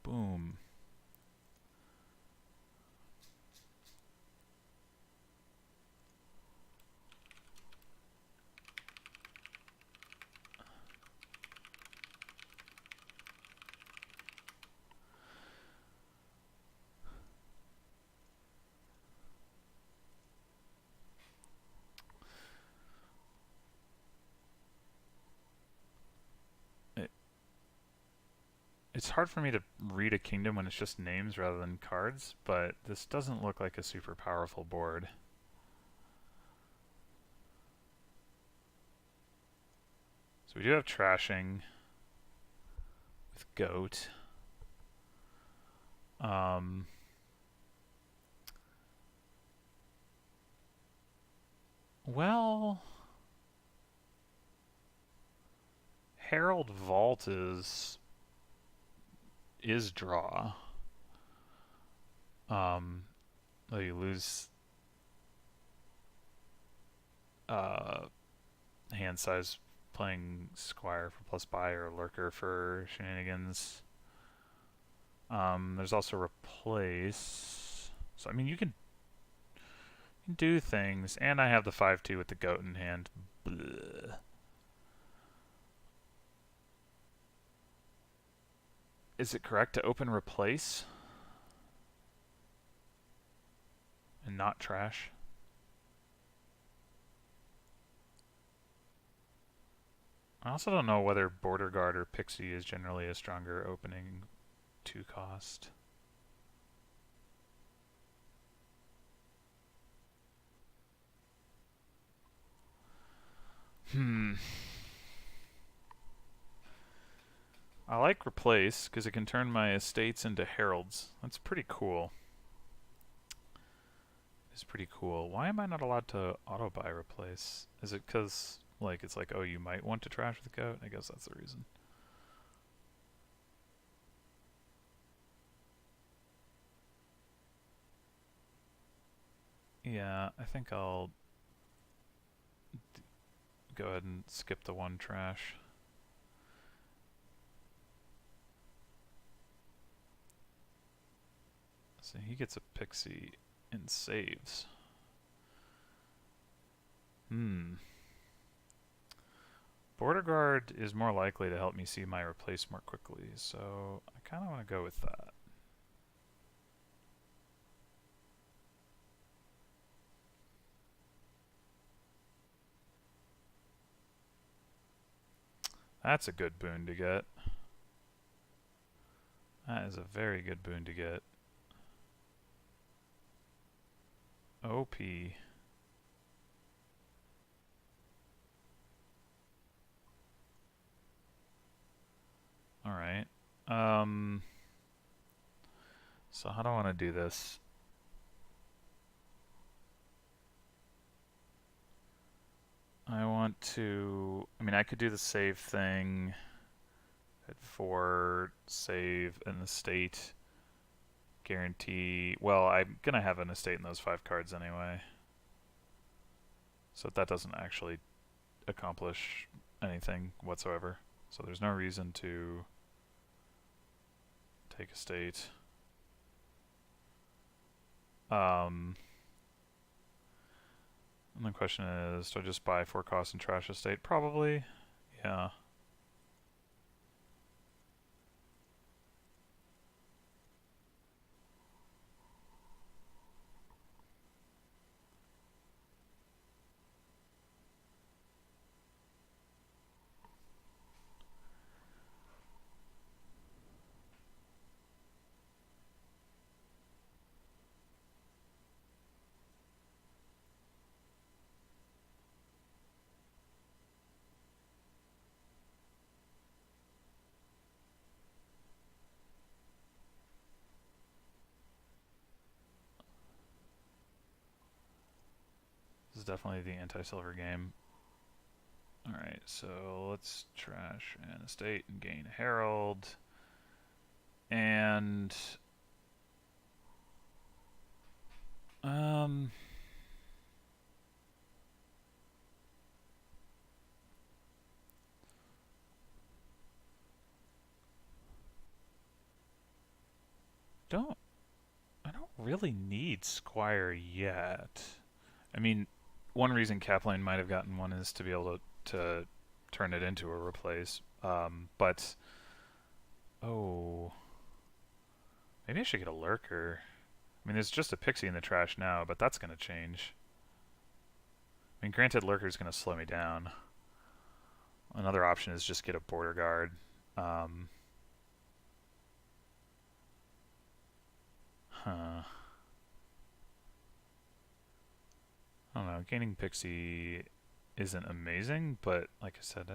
Boom. It's hard for me to read a kingdom when it's just names rather than cards, but this doesn't look like a super powerful board. So we do have trashing with goat. Well, Herald Vault is is draw. Though you lose hand size playing Squire for plus buy or Lurker for shenanigans. There's also Replace. So, I mean, you can do things. And I have the 5-2 with the goat in hand. Bleh. Is it correct to open Replace? And not trash? I also don't know whether Border Guard or Pixie is generally a stronger opening 2 cost. I like Replace because it can turn my estates into heralds. That's pretty cool. It's pretty cool. Why am I not allowed to auto-buy Replace? Is it because, like, it's like, oh, you might want to trash with goat? I guess that's the reason. Yeah, I think I'll go ahead and skip the 1 trash. So he gets a Pixie and saves. Border Guard is more likely to help me see my Replace more quickly, so I kind of want to go with that. That's a good boon to get. That is a very good boon to get. OP. Alright. So how do I want to do this? I want to... I mean, I could do the save thing at 4, save an estate, guarantee... Well, I'm going to have an estate in those 5 cards anyway. So that doesn't actually accomplish anything whatsoever. So there's no reason to take estate. And the question is, do I just buy 4 cost and trash estate? Probably. Yeah. This is definitely the anti-silver game. Alright, so let's trash an estate and gain a herald. And... I don't really need Squire yet. I mean, one reason kaplane might have gotten one is to be able to turn it into a Replace. But... Oh... Maybe I should get a Lurker. I mean, there's just a Pixie in the trash now, but that's going to change. I mean, granted, Lurker's going to slow me down. Another option is just get a Border Guard. Huh. I don't know. Gaining Pixie isn't amazing, but like I said,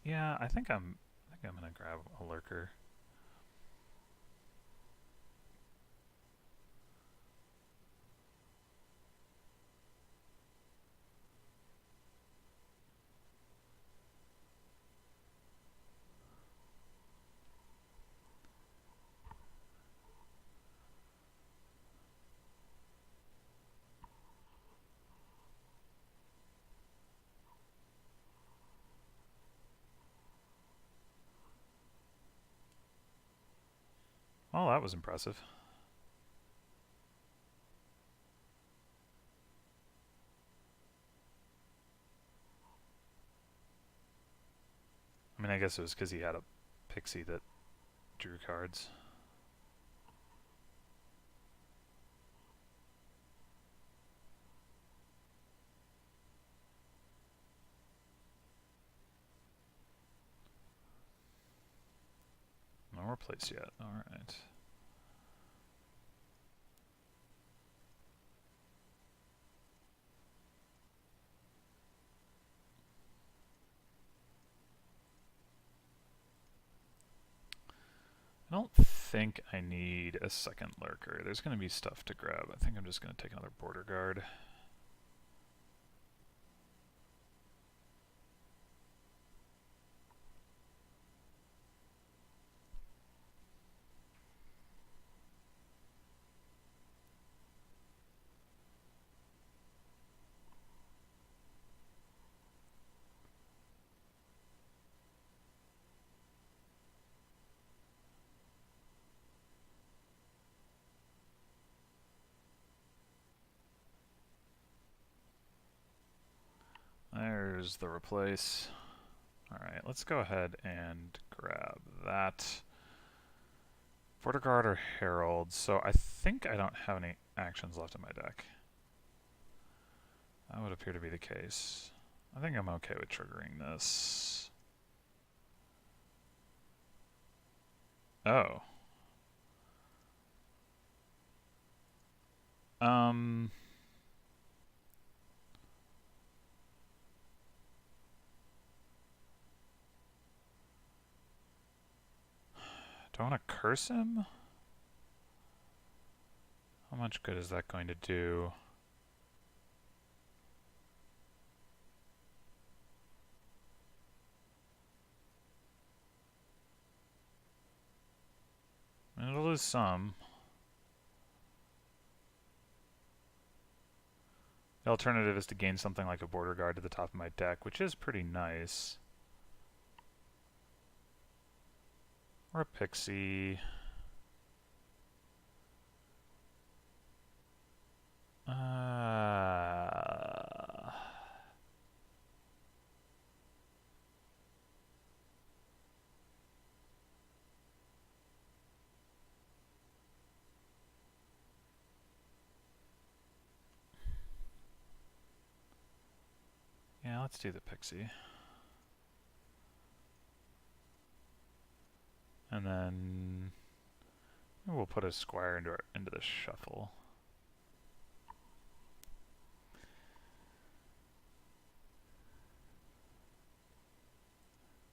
yeah, I think I'm gonna grab a Lurker. Well, that was impressive. I mean, I guess it was because he had a pixie that drew cards. No more plays yet. Alright. I don't think I need a second lurker. There's going to be stuff to grab. I think I'm just going to take another border guard. There's the replace. Alright, let's go ahead and grab that. Border Guard or Herald. So I think I don't have any actions left in my deck. That would appear to be the case. I think I'm okay with triggering this. Oh. Do I want to curse him? How much good is that going to do? I mean, it'll lose some. The alternative is to gain something like a border guard to the top of my deck, which is pretty nice. Or a pixie. Yeah, let's do the pixie. And then we'll put a squire into the shuffle.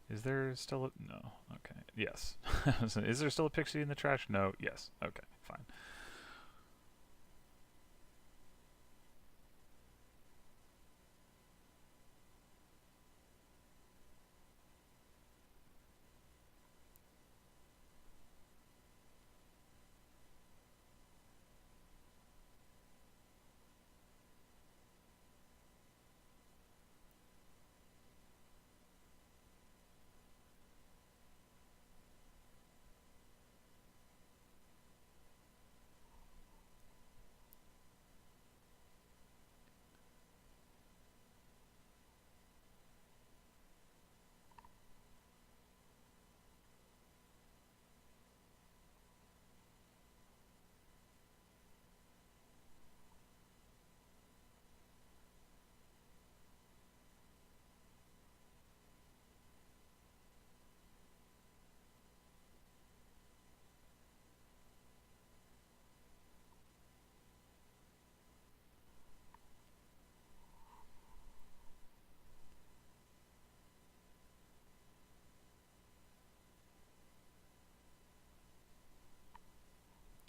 Is there still a... No. Okay. Yes. Is there still a pixie in the trash? No. Yes. Okay. Fine.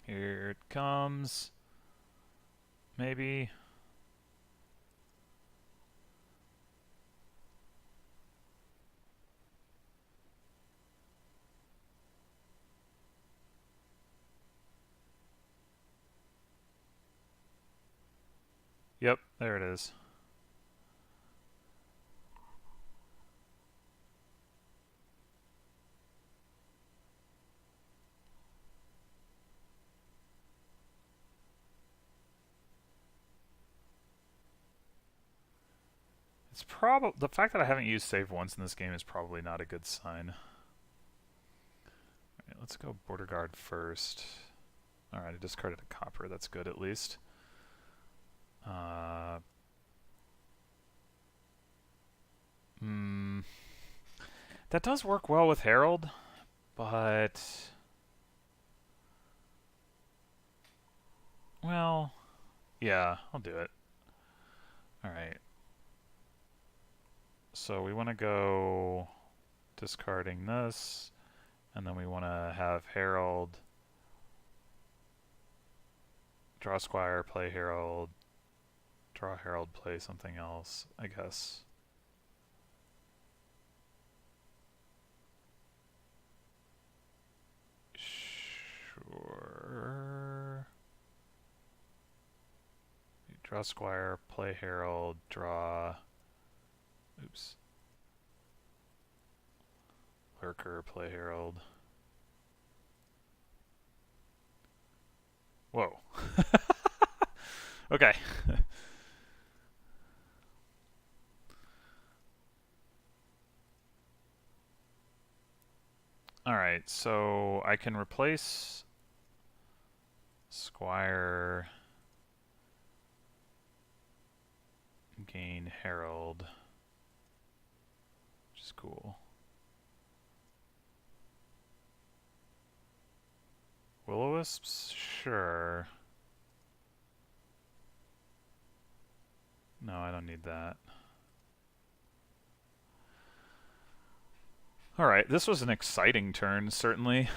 Here it comes. Maybe. Yep, there it is. It's the fact that I haven't used save once in this game is probably not a good sign. Alright, let's go border guard first. Alright, I discarded a copper. That's good at least. That does work well with Herald, but... Well, yeah, I'll do it. Alright. So we want to go discarding this, and then we want to have Herald, draw Squire, play Herald, draw Herald, play something else, I guess. Sure. Draw Squire, play Herald, draw... Oops. Lurker, play Herald. Whoa. Okay. Alright, so I can replace Squire, gain Herald, which is cool. Will-o-wisps? Sure. No, I don't need that. Alright, this was an exciting turn, certainly.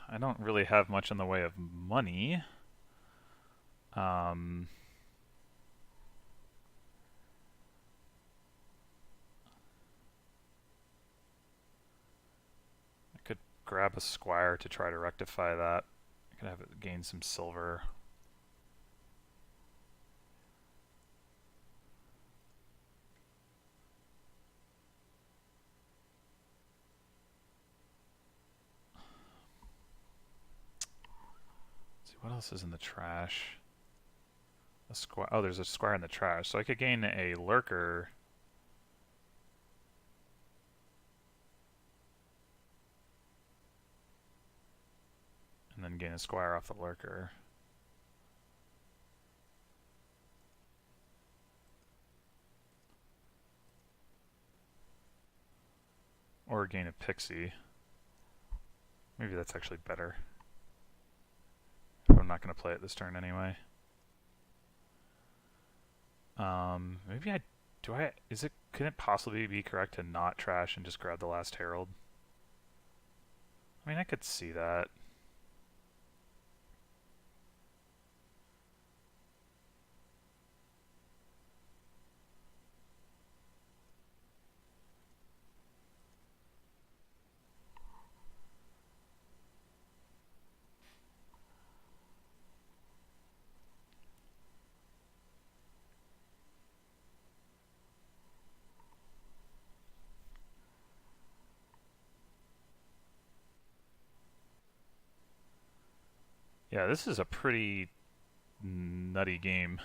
I don't really have much in the way of money. I could grab a Squire to try to rectify that. I could have it gain some silver. What else is in the trash? A Squire. Oh, there's a Squire in the trash. So I could gain a Lurker. And then gain a Squire off the Lurker. Or gain a Pixie. Maybe that's actually better. I'm not going to play it this turn anyway. Maybe can it possibly be correct to not trash and just grab the last Herald? I mean, I could see that. Yeah, this is a pretty nutty game.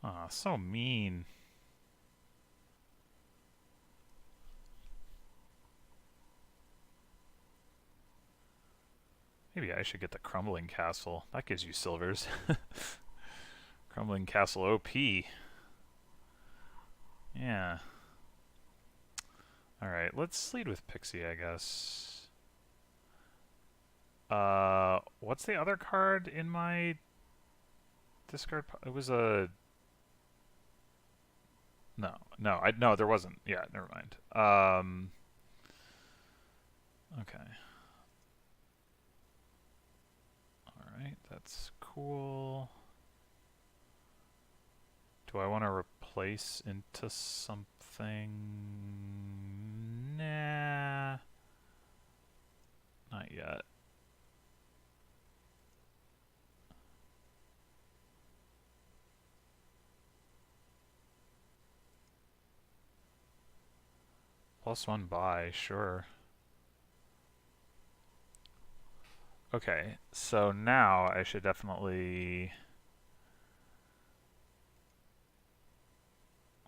Aw, so mean. Maybe I should get the Crumbling Castle. That gives you silvers. Crumbling Castle OP. Yeah. Alright, let's lead with Pixie, I guess. What's the other card in my discard? It was a... No, there wasn't. Yeah, never mind. Okay. Alright, that's cool. Do I want to replace into something? Nah. Not yet. +1 buy, sure. Okay, so now I should definitely...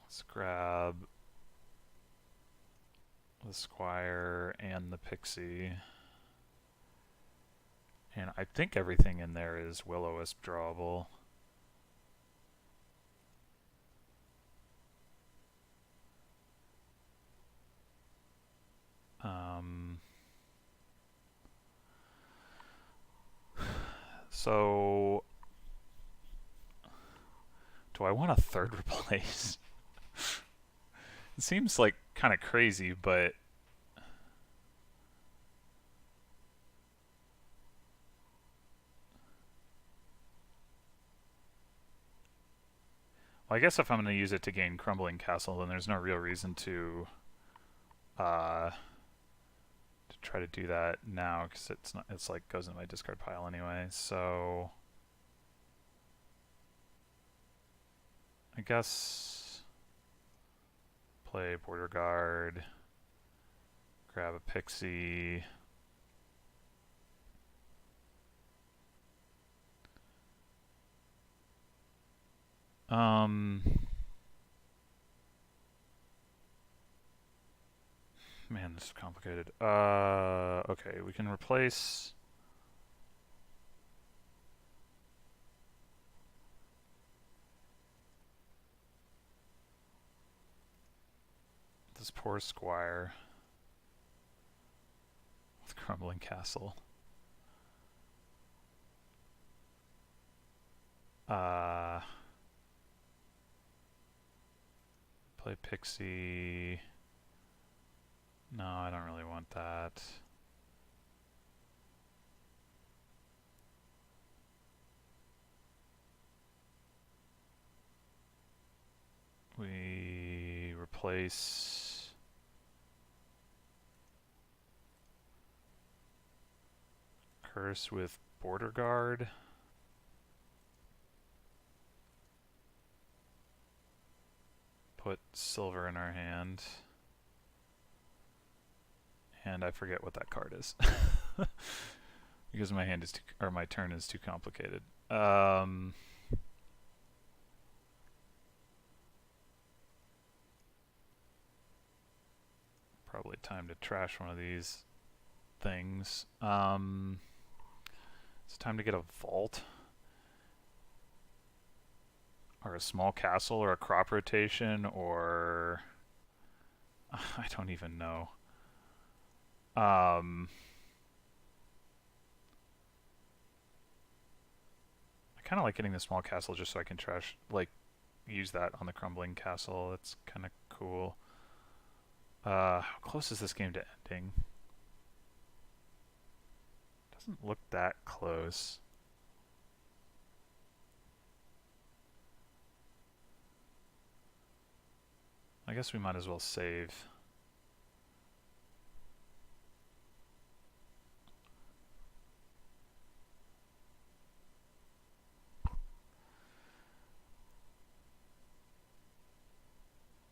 Let's grab the Squire and the Pixie. And I think everything in there is Will-O-Wisp drawable. So, do I want a third replace? It seems like kind of crazy, but well, I guess if I'm going to use it to gain Crumbling Castle, then there's no real reason to try to do that now, because it's like goes in my discard pile anyway. So I guess play Border Guard, grab a Pixie. Man, this is complicated. Okay, we can replace this poor Squire with Crumbling Castle. Play Pixie. No, I don't really want that. We replace Curse with Border Guard. Put silver in our hand. And I forget what that card is. Because my hand is too, or my turn is too complicated. Probably time to trash one of these things. It's time to get a vault. Or a small castle, or a crop rotation, or... I don't even know. I kind of like getting the small castle just so I can trash, like, use that on the Crumbling Castle. That's kind of cool. How close is this game to ending? Doesn't look that close. I guess we might as well save.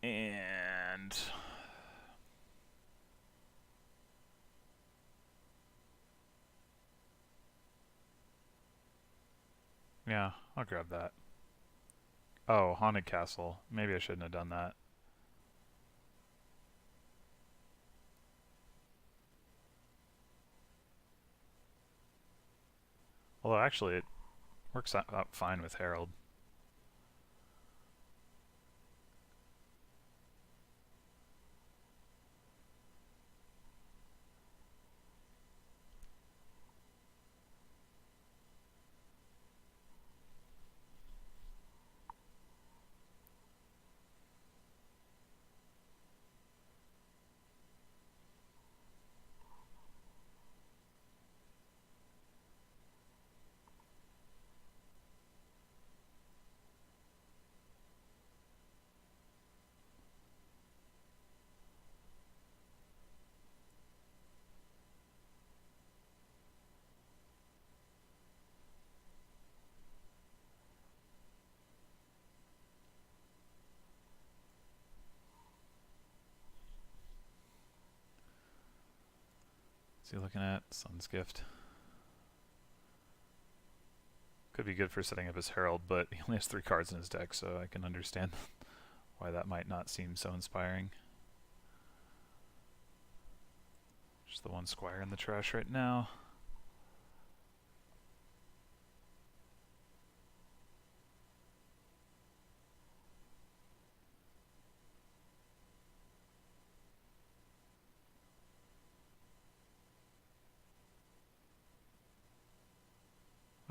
And yeah, I'll grab that. Oh, Haunted Castle. Maybe I shouldn't have done that. Although actually it works out fine with Herald. What's he looking at? Sun's Gift. Could be good for setting up his Herald, but he only has 3 cards in his deck, so I can understand why that might not seem so inspiring. Just the 1 Squire in the trash right now.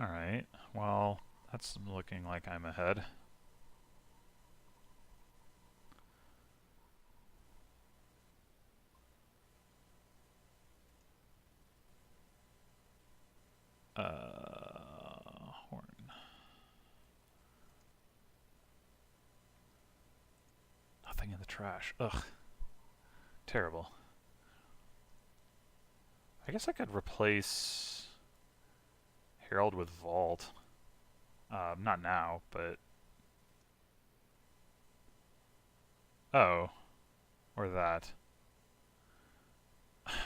Alright, well, that's looking like I'm ahead. Horn. Nothing in the trash. Ugh. Terrible. I guess I could replace Herald with Vault. Not now, but... Oh. Or that.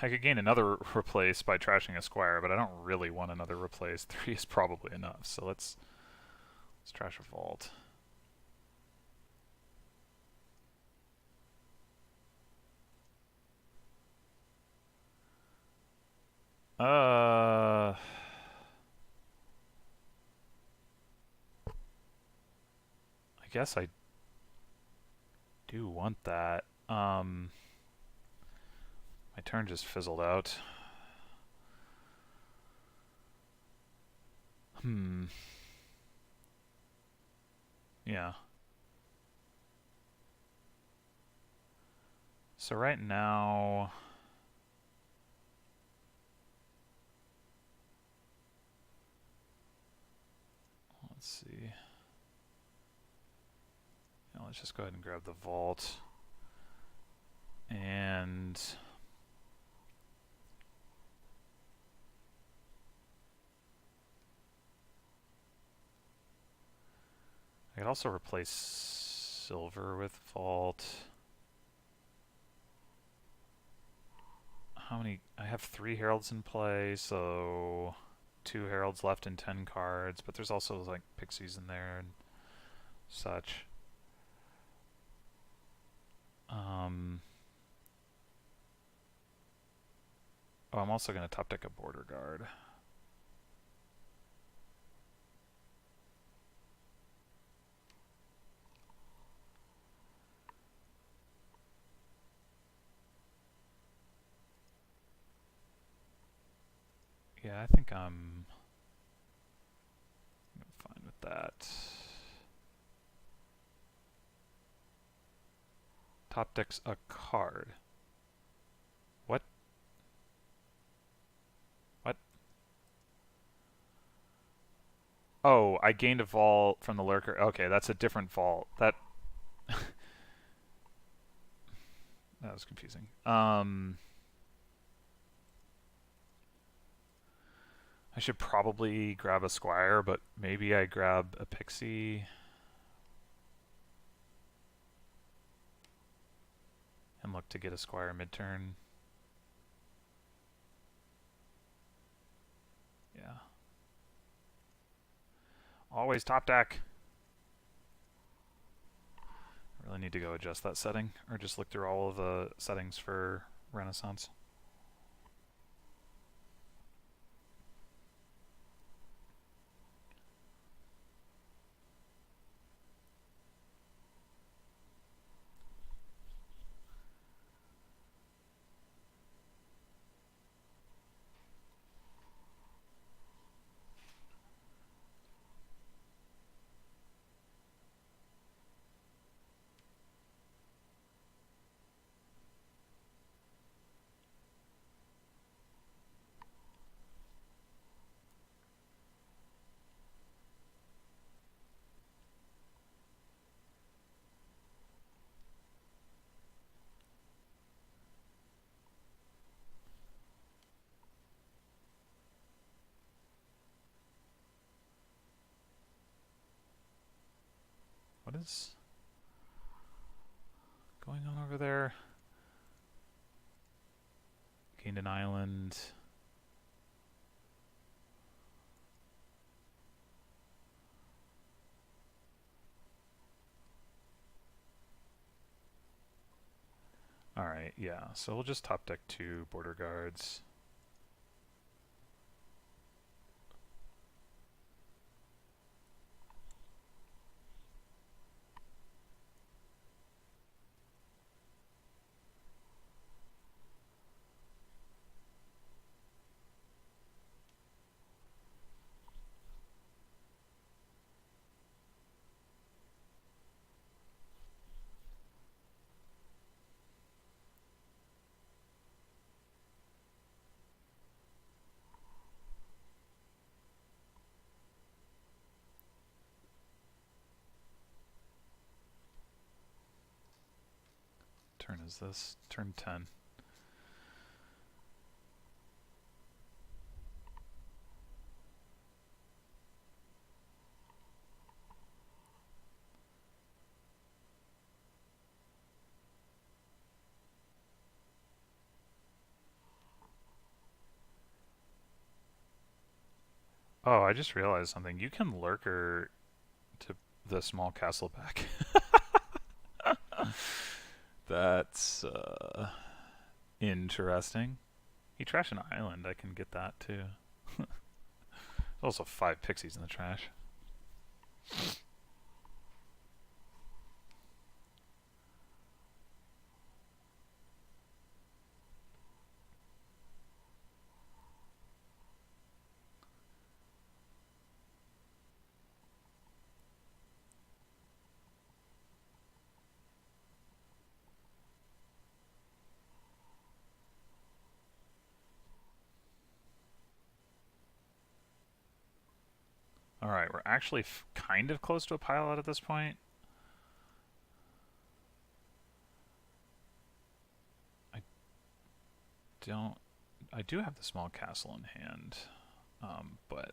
I could gain another replace by trashing a Squire, but I don't really want another replace. 3 is probably enough, so let's trash a Vault. I guess I do want that. My turn just fizzled out. Yeah. So right now... Let's see. Yeah, let's just go ahead and grab the Vault. And... I could also replace Silver with Vault. How many? I have 3 Heralds in play, so 2 Heralds left in 10 cards, but there's also like Pixies in there and such. Oh, I'm also going to top deck a Border Guard. Yeah, I think I'm fine with that. Top decks a card. What? What? Oh, I gained a Vault from the Lurker. Okay, that's a different Vault. That that was confusing. I should probably grab a Squire, but maybe I grab a Pixie and look to get a Squire mid-turn. Yeah. Always top deck. I really need to go adjust that setting, or just look through all of the settings for Renaissance. What is going on over there? Gained an island. Right, yeah. So we'll just top deck 2 border guards. Turn is this? Turn 10. Oh, I just realized something. You can lurker to the small castle back. That's interesting. He trashed an island. I can get that too. There's also 5 pixies in the trash. Alright, we're actually kind of close to a pile out at this point. I do have the small castle in hand, but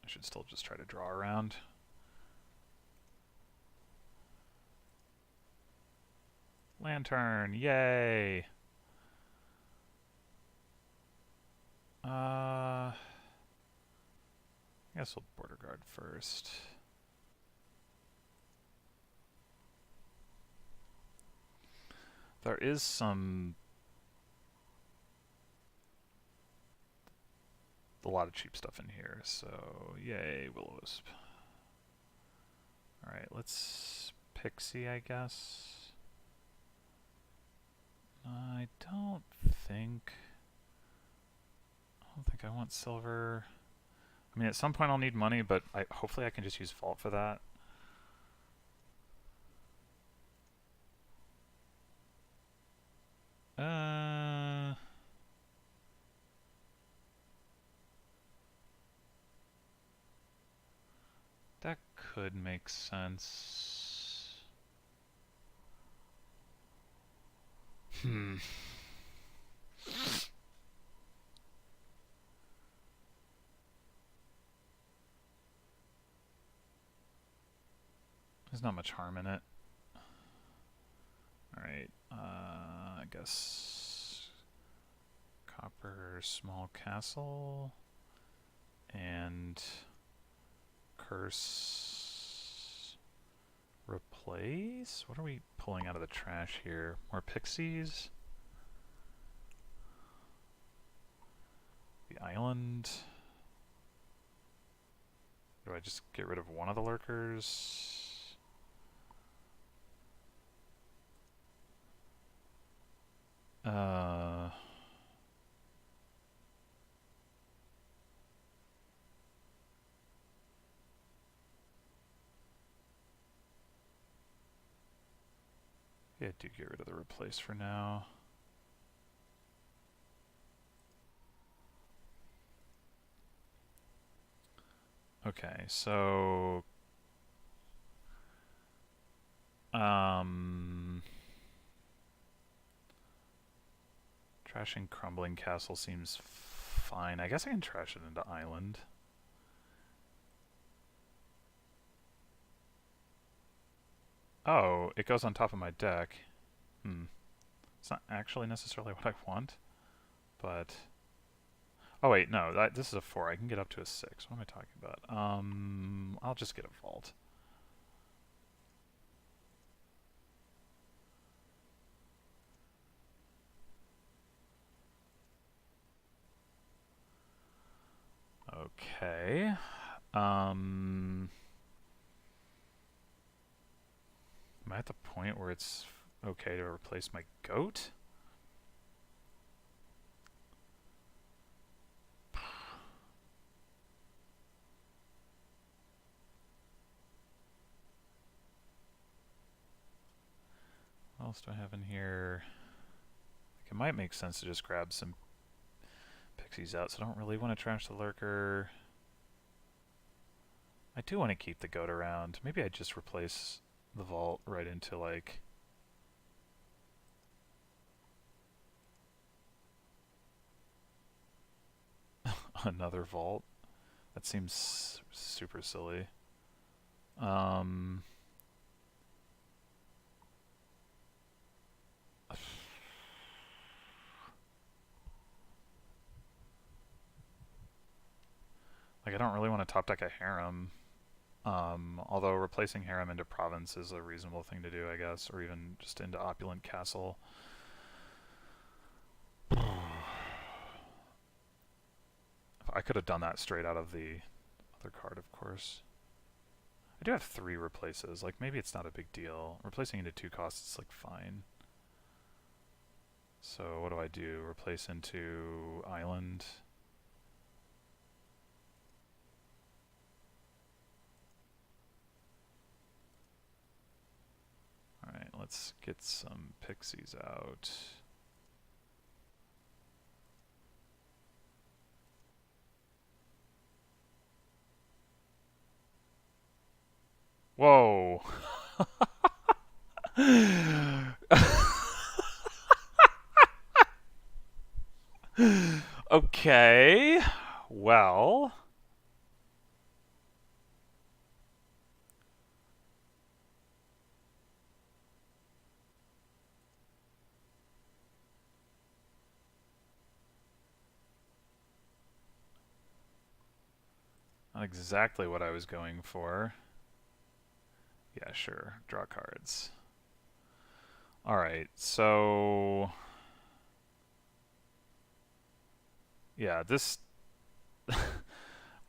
I should still just try to draw around. Lantern, yay! I guess we'll border guard first. There is a lot of cheap stuff in here, so yay, Will-O-Wisp. Alright, let's Pixie, I guess. I don't think I want silver. I mean, at some point I'll need money, but hopefully I can just use Vault for that. That could make sense. There's not much harm in it. Alright, I guess copper small castle and curse replace? What are we pulling out of the trash here? More pixies? The island? Do I just get rid of one of the lurkers? Yeah, do get rid of the replace for now. Okay, so trashing crumbling castle seems fine. I guess I can trash it into island. Oh, it goes on top of my deck. It's not actually necessarily what I want, but... Oh wait, no, this is a 4. I can get up to a 6. What am I talking about? I'll just get a vault. Okay. Am I at the point where it's okay to replace my goat? What else do I have in here? It might make sense to just grab some pixies out, so I don't really want to trash the lurker. I do want to keep the goat around. Maybe I just replace the vault right into, like... another vault. That seems super silly. Like, I don't really want to top deck a harem. Although replacing harem into province is a reasonable thing to do, I guess, or even just into opulent castle. I could have done that straight out of the other card, of course. I do have 3 replaces. Like, maybe it's not a big deal. Replacing into 2 costs is, like, fine. So what do I do? Replace into island. Alright, let's get some pixies out. Whoa! Okay, well... Not exactly what I was going for. Yeah, sure. Draw cards. Alright, so... Yeah, this...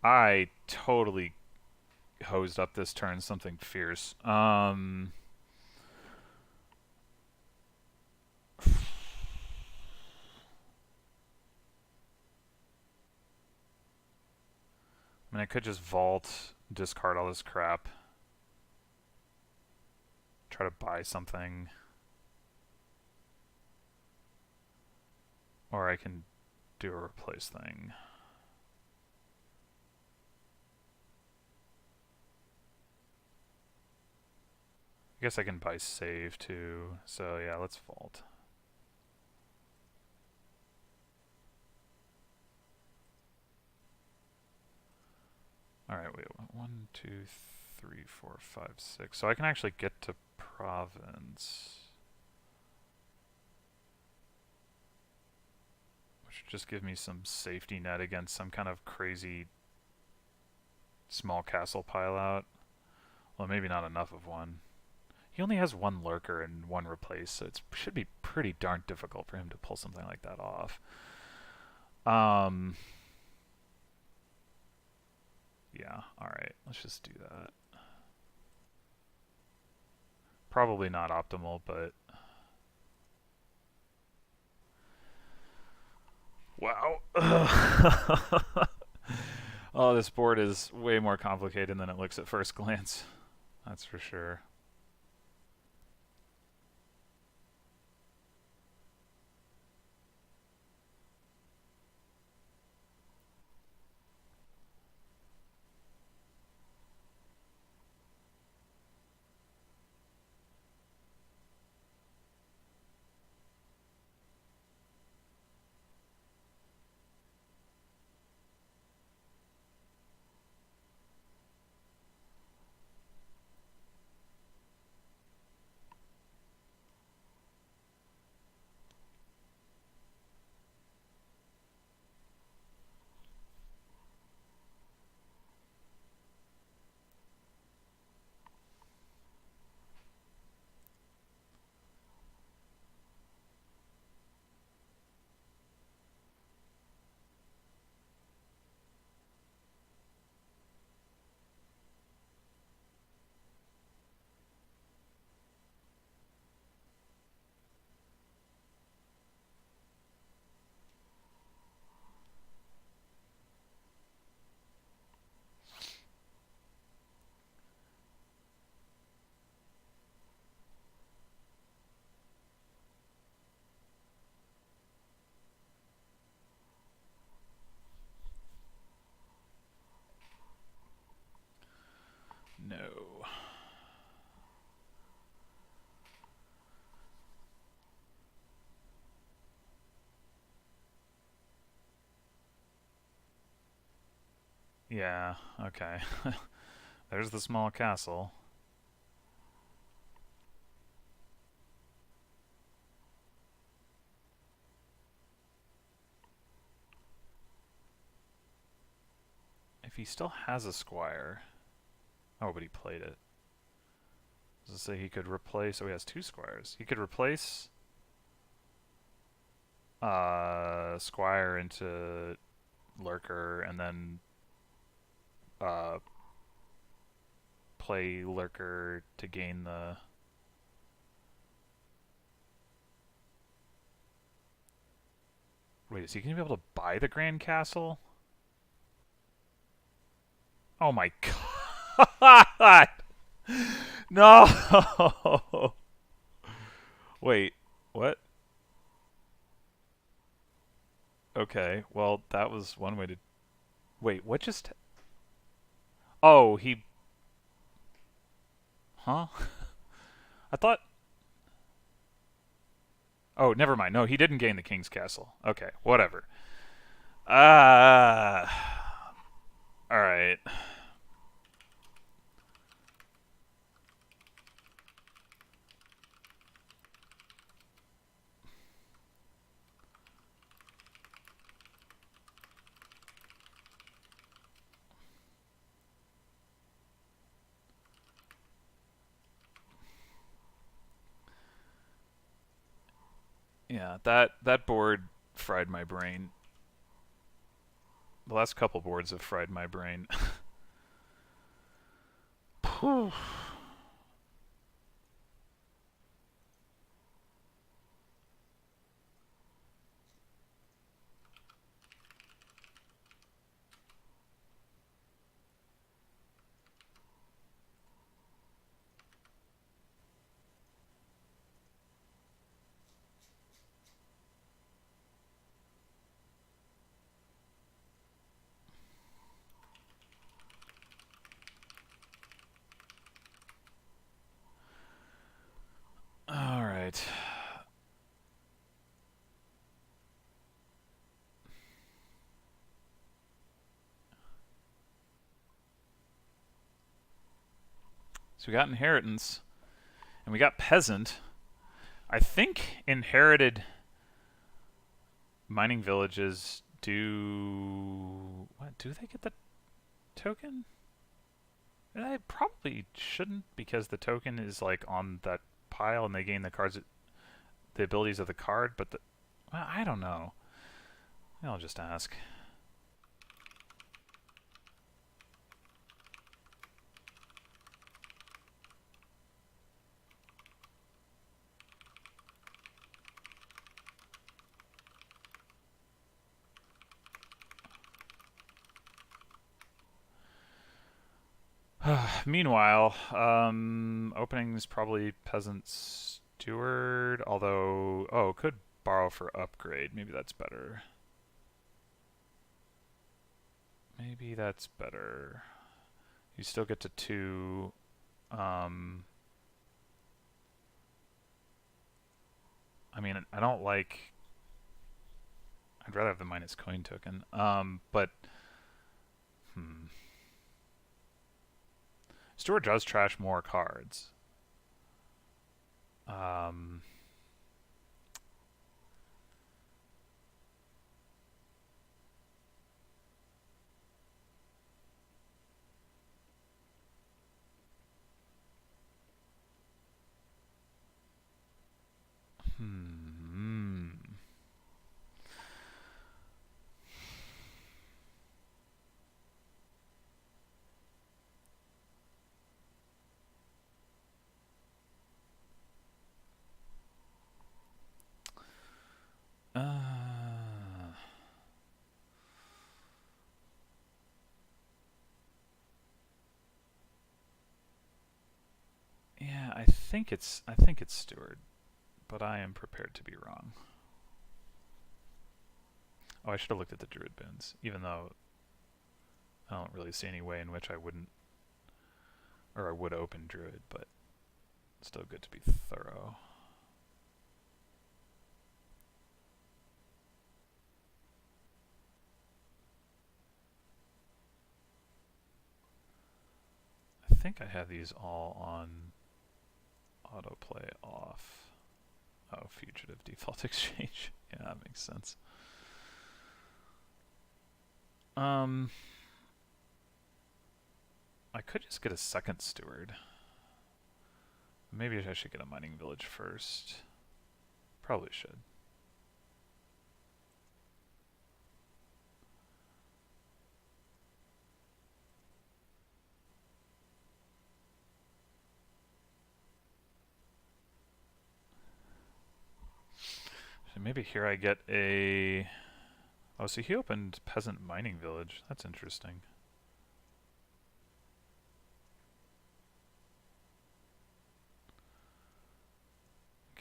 I totally hosed up this turn something fierce. I mean, I could just vault, discard all this crap, try to buy something, or I can do a replace thing. I guess I can buy save too, so yeah, let's vault. Alright, wait, 1, 2, 3, 4, 5, 6. So I can actually get to province. Which would just give me some safety net against some kind of crazy small castle pile out. Well, maybe not enough of one. He only has 1 lurker and 1 replace, so it should be pretty darn difficult for him to pull something like that off. Yeah, alright, let's just do that. Probably not optimal, but... Wow. Oh, this board is way more complicated than it looks at first glance. That's for sure. No. Yeah, okay. There's the small castle. If he still has a squire... Oh, but he played it. Does it say he could replace... Oh, he has 2 squires. He could replace... Squire into Lurker, and then... play Lurker to gain the... Wait, is he going to be able to buy the Grand Castle? Oh my god! No! Wait, what? Okay, well, that was one way to... Wait, what just... Oh, he... Huh? I thought... Oh, never mind. No, he didn't gain the King's Castle. Okay, whatever. Alright. Yeah, that board fried my brain. The last couple boards have fried my brain. Alright. So we got inheritance, and we got peasant. I think inherited mining villages do... What? Do they get the token? They probably shouldn't, because the token is like on that pile and they gain the cards, the abilities of the card, but the... Well, I don't know. I'll just ask. Meanwhile, opening is probably Peasant Steward, although... Oh, could borrow for upgrade. Maybe that's better. Maybe that's better. You still get to 2. I mean, I don't like... I'd rather have the minus coin token. But... Steward does trash more cards. Yeah, I think it's Steward, but I am prepared to be wrong. Oh, I should have looked at the Druid boons, even though I don't really see any way in which I wouldn't Or I would open Druid, but still good to be thorough. I think I have these all on autoplay off. Oh, fugitive default exchange. Yeah, that makes sense. I could just get a second steward. Maybe I should get a mining village first. Probably should. So maybe here I get a... Oh, so he opened peasant mining village. That's interesting.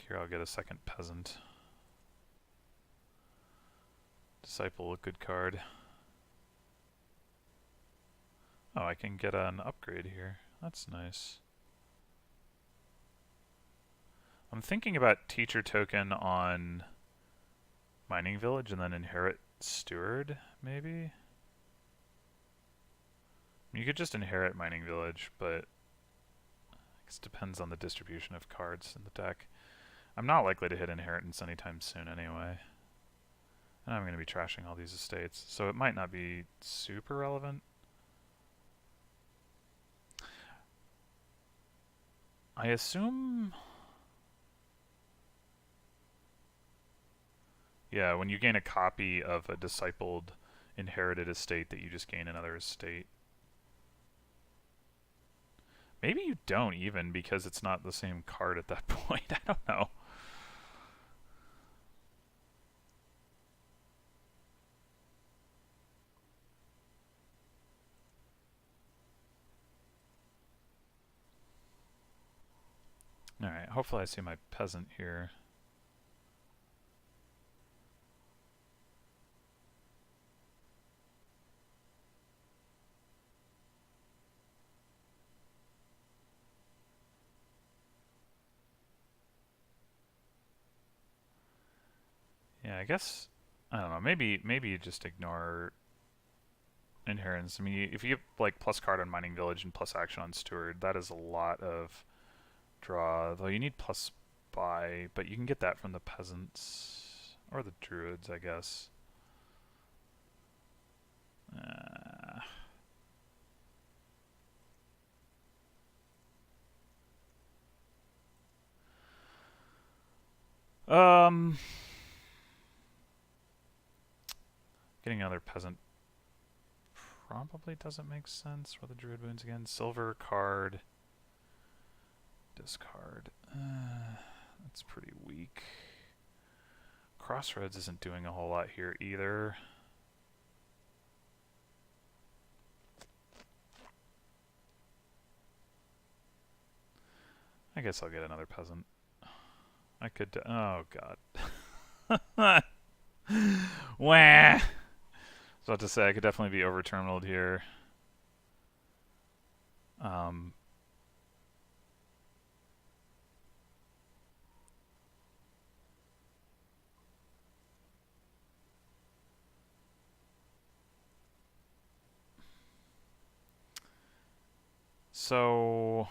Here I'll get a second peasant. Disciple, a good card. Oh, I can get an upgrade here. That's nice. I'm thinking about teacher token on mining village and then inherit steward, maybe? You could just inherit mining village, but I guess it depends on the distribution of cards in the deck. I'm not likely to hit inheritance anytime soon anyway. And I'm going to be trashing all these estates, so it might not be super relevant. I assume... Yeah, when you gain a copy of a discipled inherited estate, that you just gain another estate. Maybe you don't even, because it's not the same card at that point. I don't know. Alright, hopefully I see my peasant here. Yeah, I guess, I don't know, maybe you just ignore inheritance. I mean, if you get like plus card on mining village and plus action on steward, that is a lot of draw. Though you need plus buy, but you can get that from the peasants or the druids, I guess. Getting another peasant probably doesn't make sense. For the druid wounds again. Silver card. Discard. That's pretty weak. Crossroads isn't doing a whole lot here either. I guess I'll get another peasant. I could... Oh, God. Wah! So I was about to say, I could definitely be over-terminaled here. So...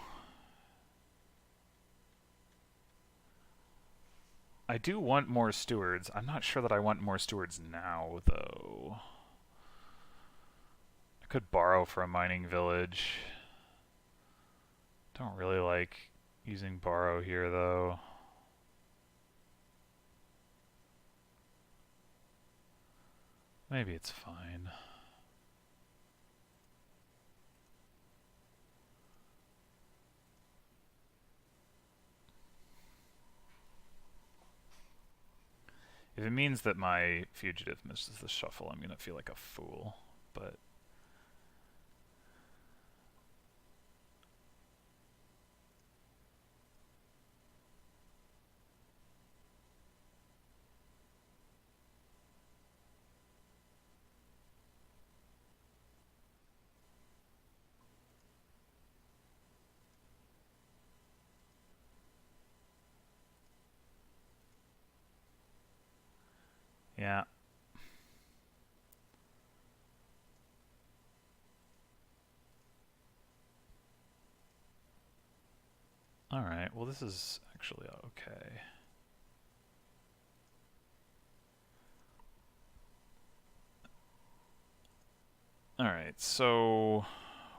I do want more stewards. I'm not sure that I want more stewards now, though. I could borrow for a mining village. Don't really like using borrow here, though. Maybe it's fine. If it means that my fugitive misses the shuffle, I'm gonna feel like a fool, but... Yeah. Alright, well this is actually okay. Alright, so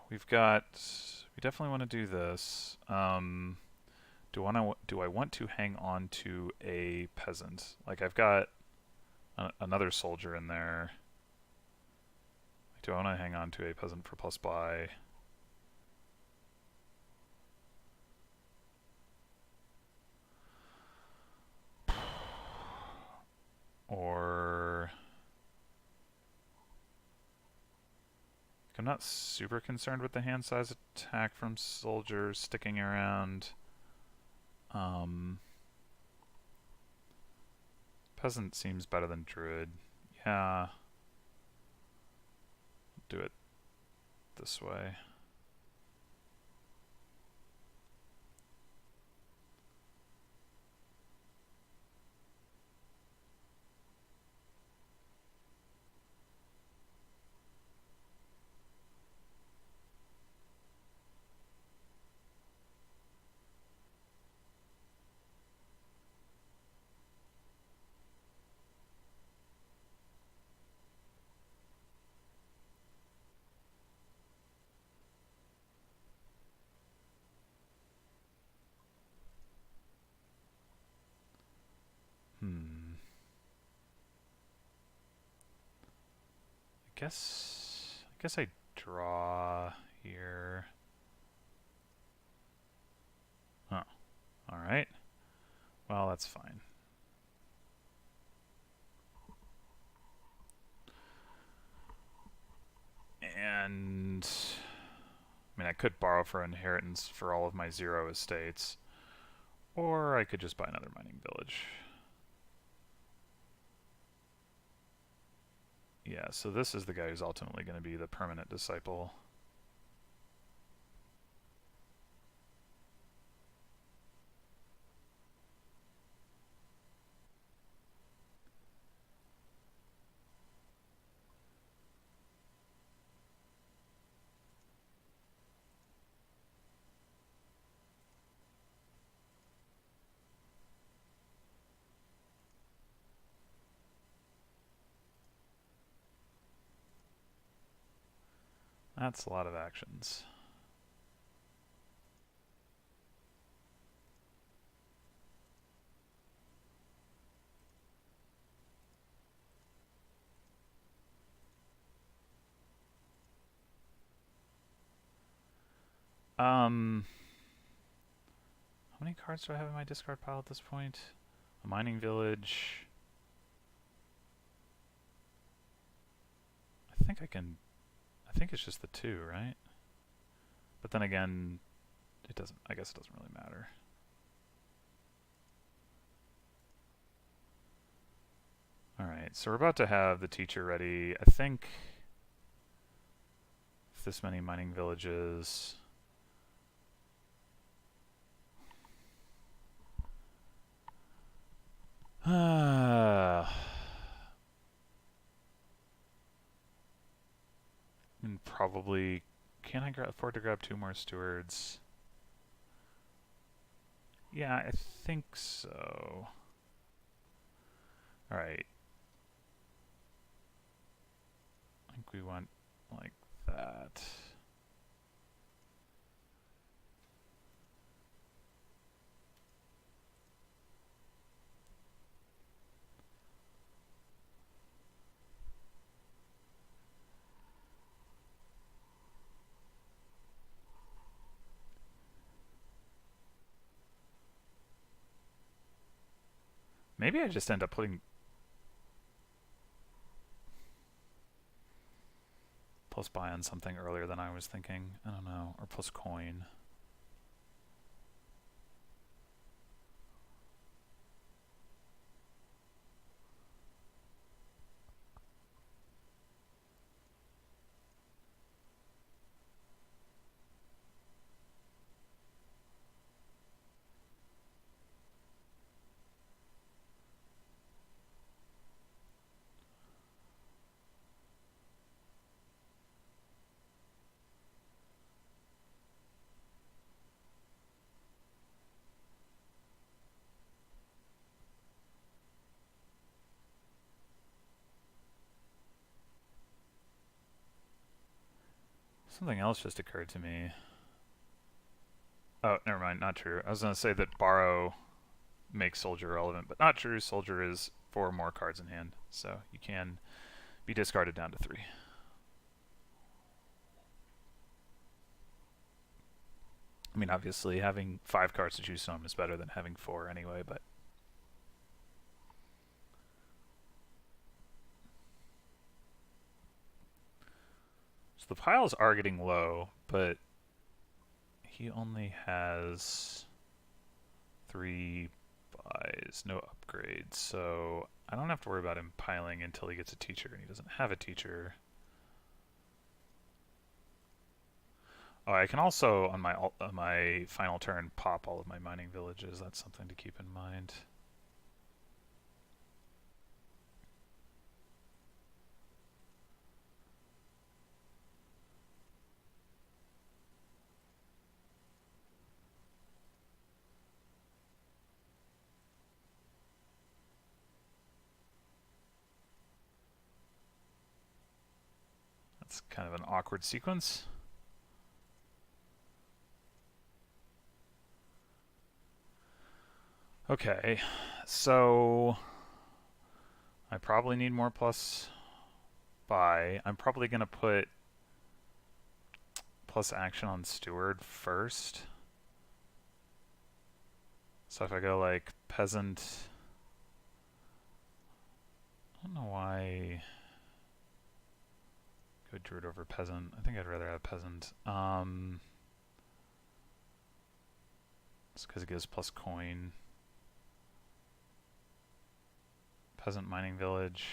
we definitely want to do this. Do I want to hang on to a peasant? Like I've got another soldier in there. Do I want to hang on to a peasant for plus buy? Or I'm not super concerned with the hand size attack from soldiers sticking around. Peasant seems better than druid. Yeah. Do it this way. I guess I draw here. Oh, all right. Well, that's fine. And I mean, I could borrow for inheritance for all of my 0 estates, or I could just buy another mining village. Yeah, so this is the guy who's ultimately going to be the permanent disciple. That's a lot of actions. How many cards do I have in my discard pile at this point? A mining village. I think it's just the 2, right? But then again, I guess it doesn't really matter. Alright, so we're about to have the teacher ready. I think this many mining villages. And probably, can I afford to grab 2 more stewards? Yeah, I think so. Alright. I think we want like that. Maybe I just end up putting plus buy on something earlier than I was thinking. I don't know. Or plus coin. Something else just occurred to me. Oh, never mind, not true. I was going to say that borrow makes soldier relevant, but not true. Soldier is 4 more cards in hand, so you can be discarded down to 3. I mean, obviously, having 5 cards to choose from is better than having 4 anyway, but... So the piles are getting low, but he only has 3 buys, no upgrades, so I don't have to worry about him piling until he gets a teacher, and he doesn't have a teacher. Oh, I can also, on my final turn, pop all of my mining villages. That's something to keep in mind. That's kind of an awkward sequence. Okay, so I probably need more plus buy. I'm probably going to put plus action on steward first. So if I go like peasant, I don't know why go druid over peasant. I think I'd rather have peasant. It's because it gives plus coin. Peasant mining village.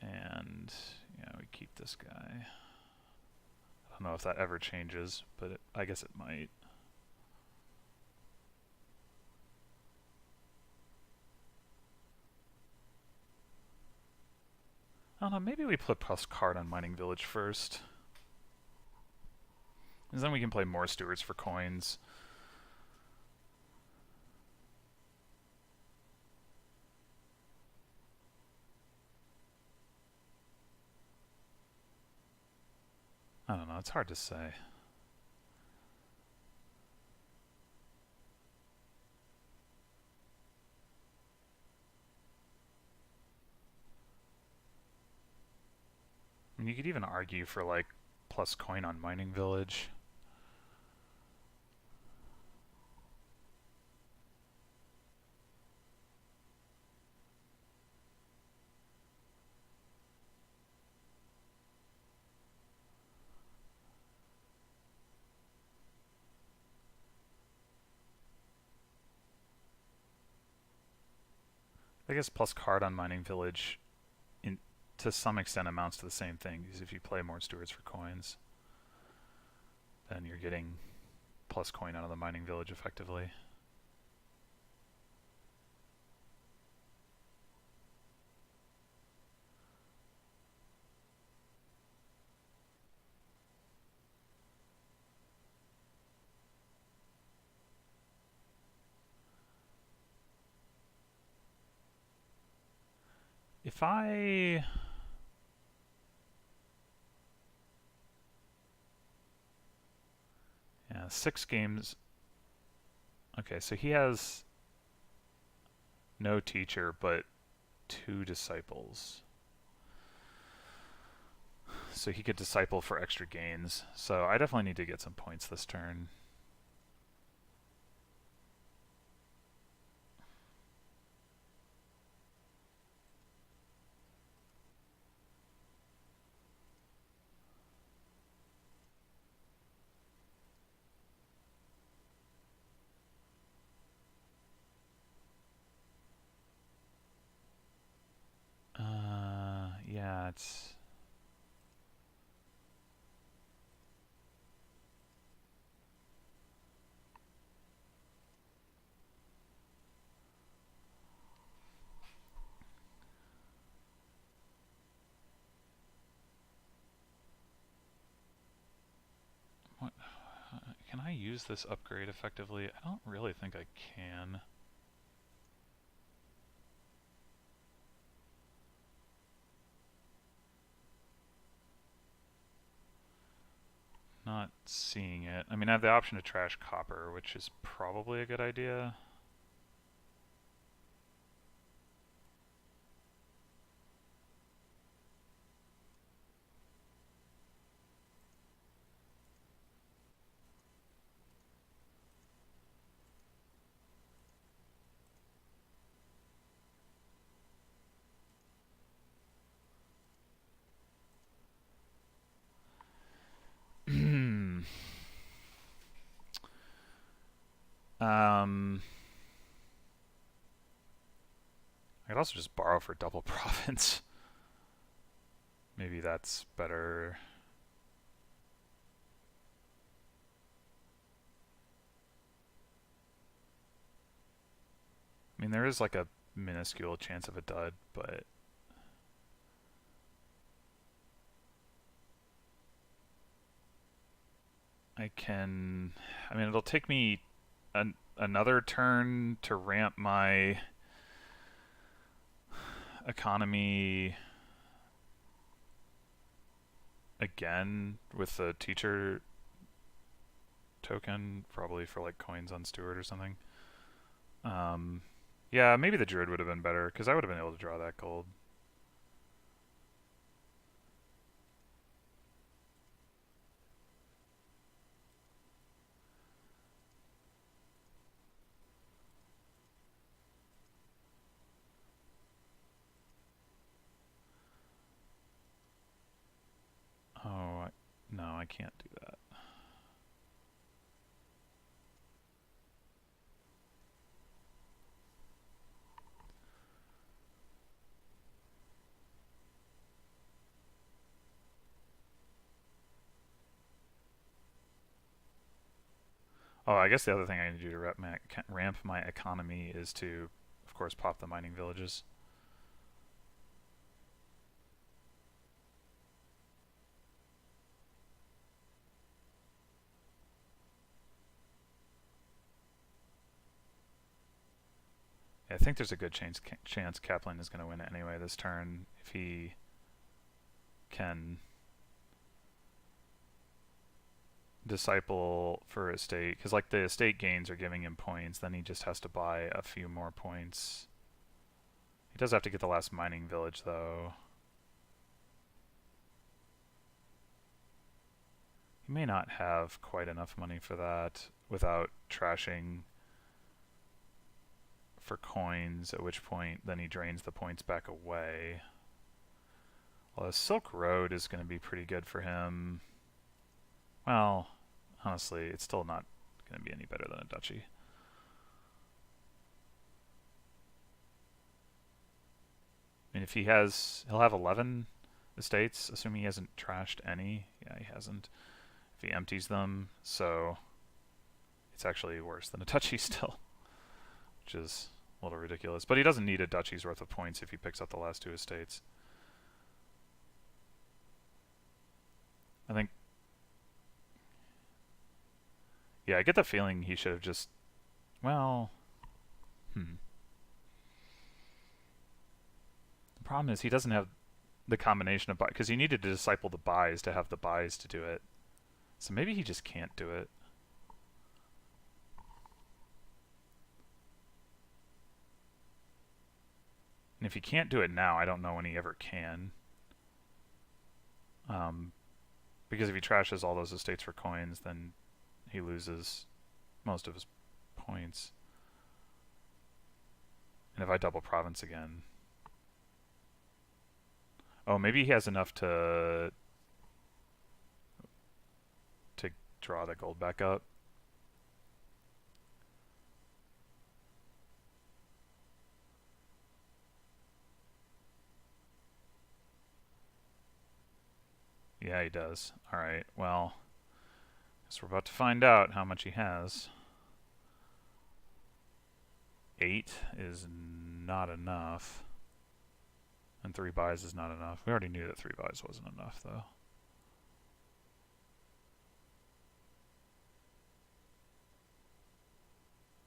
And yeah, we keep this guy. I don't know if that ever changes, but I guess it might. I don't know, maybe we put plus card on mining village first. And then we can play more stewards for coins. I don't know, it's hard to say. I mean, you could even argue for like plus coin on mining village. I guess plus card on mining village to some extent amounts to the same thing, because if you play more stewards for coins, then you're getting plus coin out of the mining village effectively. If I... Yeah, 6 games. Okay, so he has no teacher, but 2 disciples. So he could disciple for extra gains. So I definitely need to get some points this turn. Yeah, it's... What? Can I use this upgrade effectively? I don't really think I can. seeing it. I mean, I have the option to trash copper, which is probably a good idea. I could also just borrow for double province. Maybe that's better. I mean, there is like a minuscule chance of a dud, but I mean, it'll take me another turn to ramp my economy again with the teacher token, probably for like coins on Steward or something. Yeah, maybe the Druid would have been better, because I would have been able to draw that gold. Oh, no, I can't do that. Oh, I guess the other thing I need to do to ramp my economy is to, of course, pop the mining villages. I think there's a good chance kaplane is going to win anyway this turn if he can disciple for estate, because like the estate gains are giving him points, then he just has to buy a few more points. He does have to get the last mining village though. He may not have quite enough money for that without trashing for coins, at which point then he drains the points back away. Well, Silk Road is going to be pretty good for him. Well, honestly, it's still not going to be any better than a duchy. I mean, if he'll have 11 estates, assuming he hasn't trashed any. Yeah, he hasn't. If he empties them, so it's actually worse than a duchy still, which is a little ridiculous. But he doesn't need a duchy's worth of points if he picks up the last 2 estates. I think... Yeah, I get the feeling he should have just... Well... The problem is he doesn't have the combination of buys, because he needed to disciple the buys to have the buys to do it. So maybe he just can't do it. And if he can't do it now, I don't know when he ever can. Because if he trashes all those estates for coins, then he loses most of his points. And if I double province again... Oh, maybe he has enough to draw the gold back up. Yeah, he does. Alright, well, guess we're about to find out how much he has. 8 is not enough. And 3 buys is not enough. We already knew that 3 buys wasn't enough, though.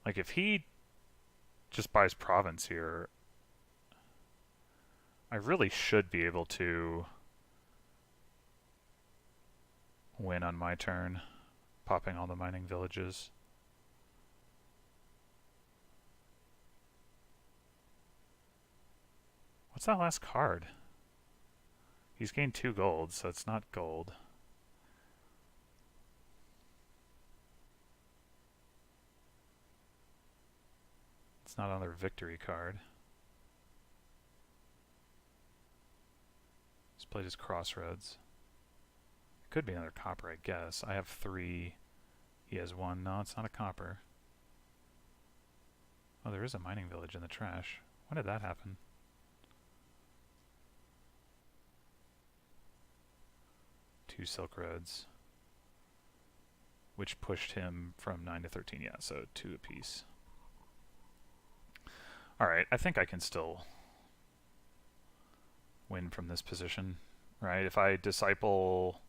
Like, if he just buys province here, I really should be able to win on my turn. popping all the mining villages. What's that last card? He's gained 2 gold, so it's not gold. It's not another victory card. He's played his Crossroads. It could be another copper, I guess. I have 3. He has 1. No, it's not a copper. Oh, there is a mining village in the trash. When did that happen? Two Silk Roads. Which pushed him from 9 to 13. Yeah, so 2 apiece. Alright, I think I can still win from this position, right? If I disciple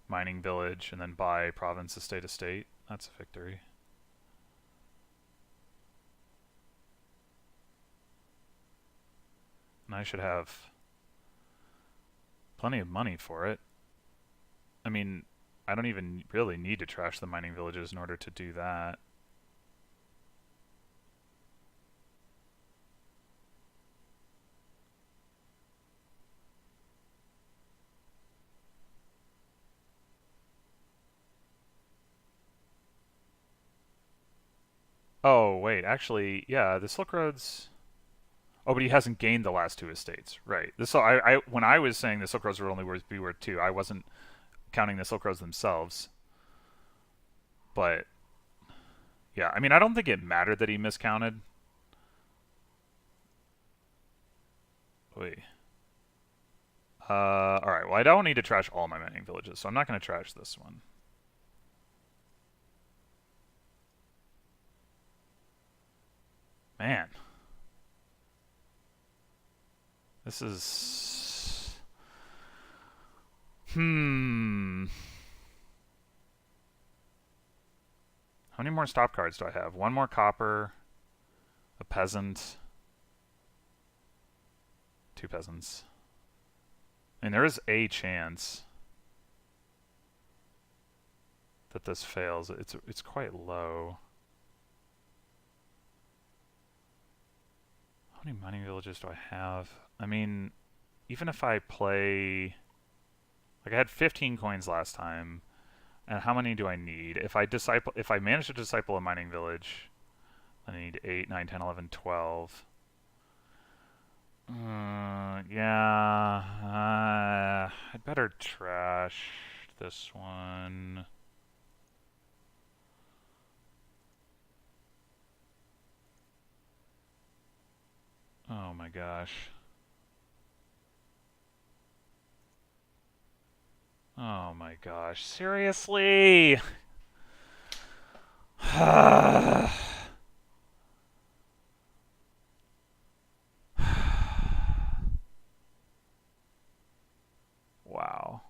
mining village and then buy province estate, that's a victory. And I should have plenty of money for it. I mean, I don't even really need to trash the mining villages in order to do that. Oh, wait, actually, yeah, the Silk Roads... Oh, but he hasn't gained the last 2 estates, right? This, so when I was saying the Silk Roads were only worth 2, I wasn't counting the Silk Roads themselves. But, yeah, I mean, I don't think it mattered that he miscounted. Wait. Alright, well, I don't need to trash all my mining villages, so I'm not going to trash this one. Man. This is... How many more stop cards do I have? 1 more copper, a peasant, 2 peasants. I mean, there is a chance that this fails. It's quite low. How many mining villages do I have? I mean, even if I play... Like, I had 15 coins last time. And how many do I need? If I manage to disciple a mining village, I need 8, 9, 10, 11, 12. Yeah. I'd better trash this one. Oh my gosh. Oh my gosh. Seriously? Wow.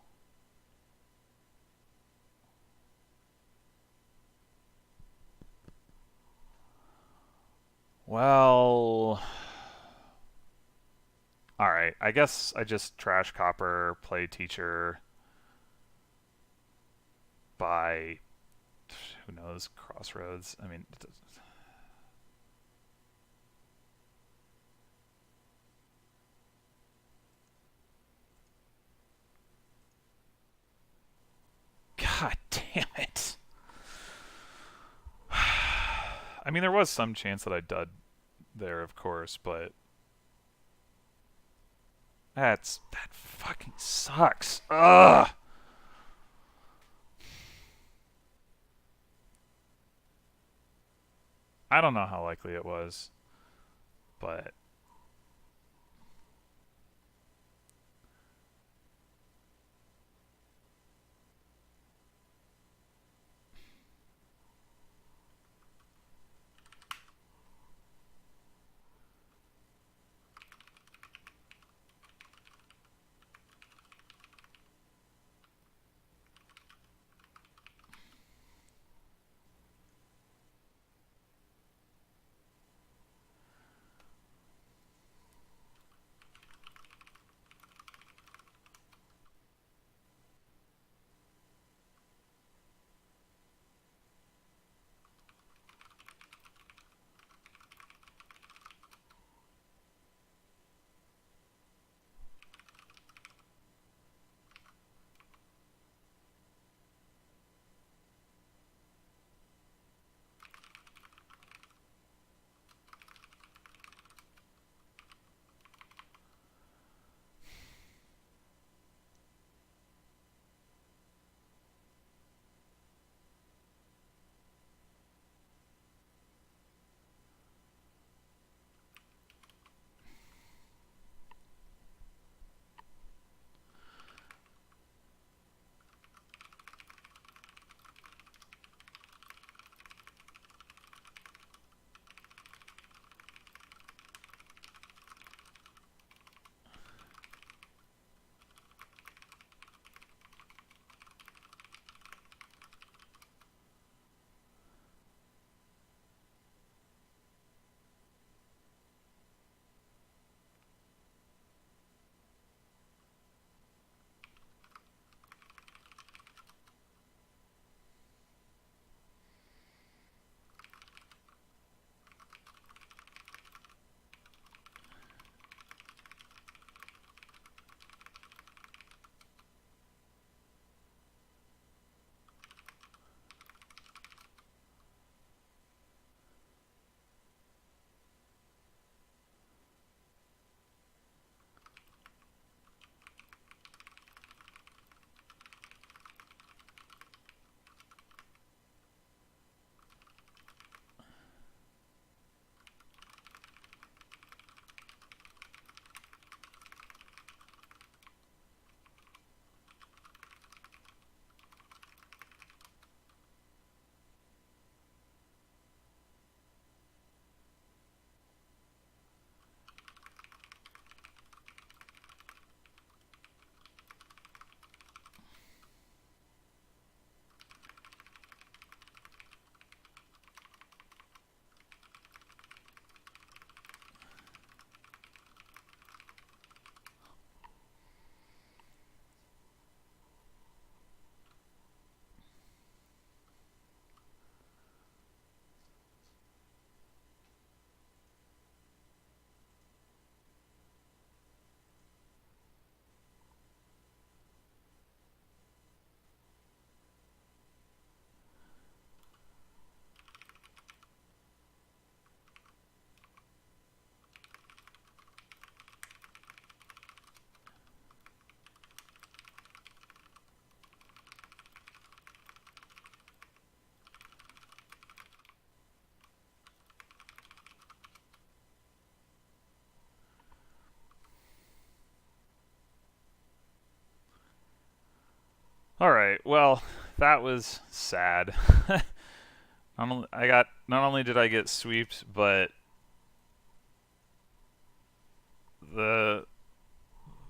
Well... Alright, I guess I just trash copper, play teacher, buy... Who knows? Crossroads. I mean... God damn it. I mean, there was some chance that I dud there, of course, but... That fucking sucks. Ugh! I don't know how likely it was, but... All right. Well, that was sad. Not only did I get sweeped, but the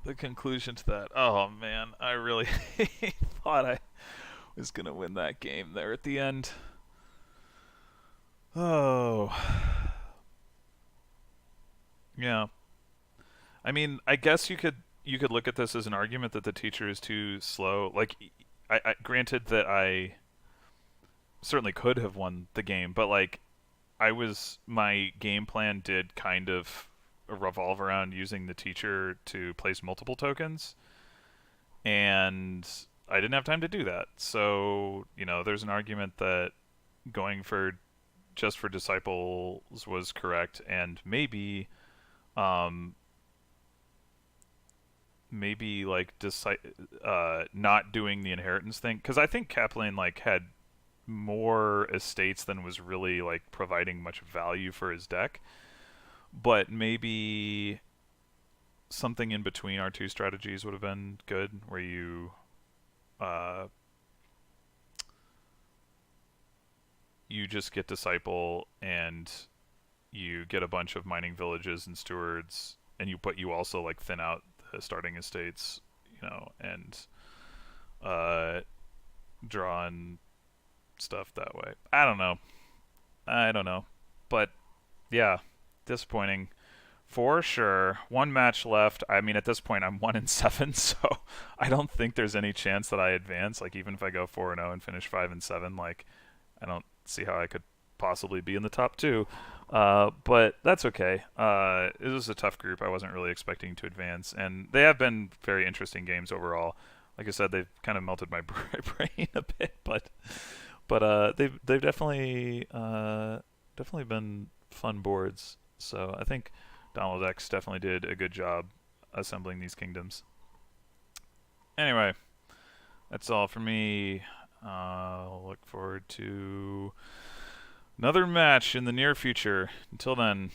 the conclusion to that. Oh man, I really thought I was gonna win that game there at the end. Oh, yeah. I mean, I guess you could look at this as an argument that the teacher is too slow. Like, granted that I certainly could have won the game, but like my game plan did kind of revolve around using the teacher to place multiple tokens, and I didn't have time to do that. So, there's an argument that going for just for disciples was correct, and um, maybe like not doing the inheritance thing, because I think kaplane like had more estates than was really like providing much value for his deck. But maybe something in between our two strategies would have been good, where uh, you just get disciple and you get a bunch of mining villages and stewards, and you also like thin out the starting estates, and uh, draw in stuff that way. I don't know, but yeah, disappointing for sure. One match left. I mean, at this point, I'm 1-7, so I don't think there's any chance that I advance. Like, even if I go 4-0 and finish 5-7, like, I don't see how I could possibly be in the top two. But that's okay. It was a tough group. I wasn't really expecting to advance, and they have been very interesting games overall. Like I said, they've kind of melted my brain a bit, but they've definitely been fun boards. So I think Donald X definitely did a good job assembling these kingdoms. Anyway, that's all for me. I'll look forward to another match in the near future. Until then.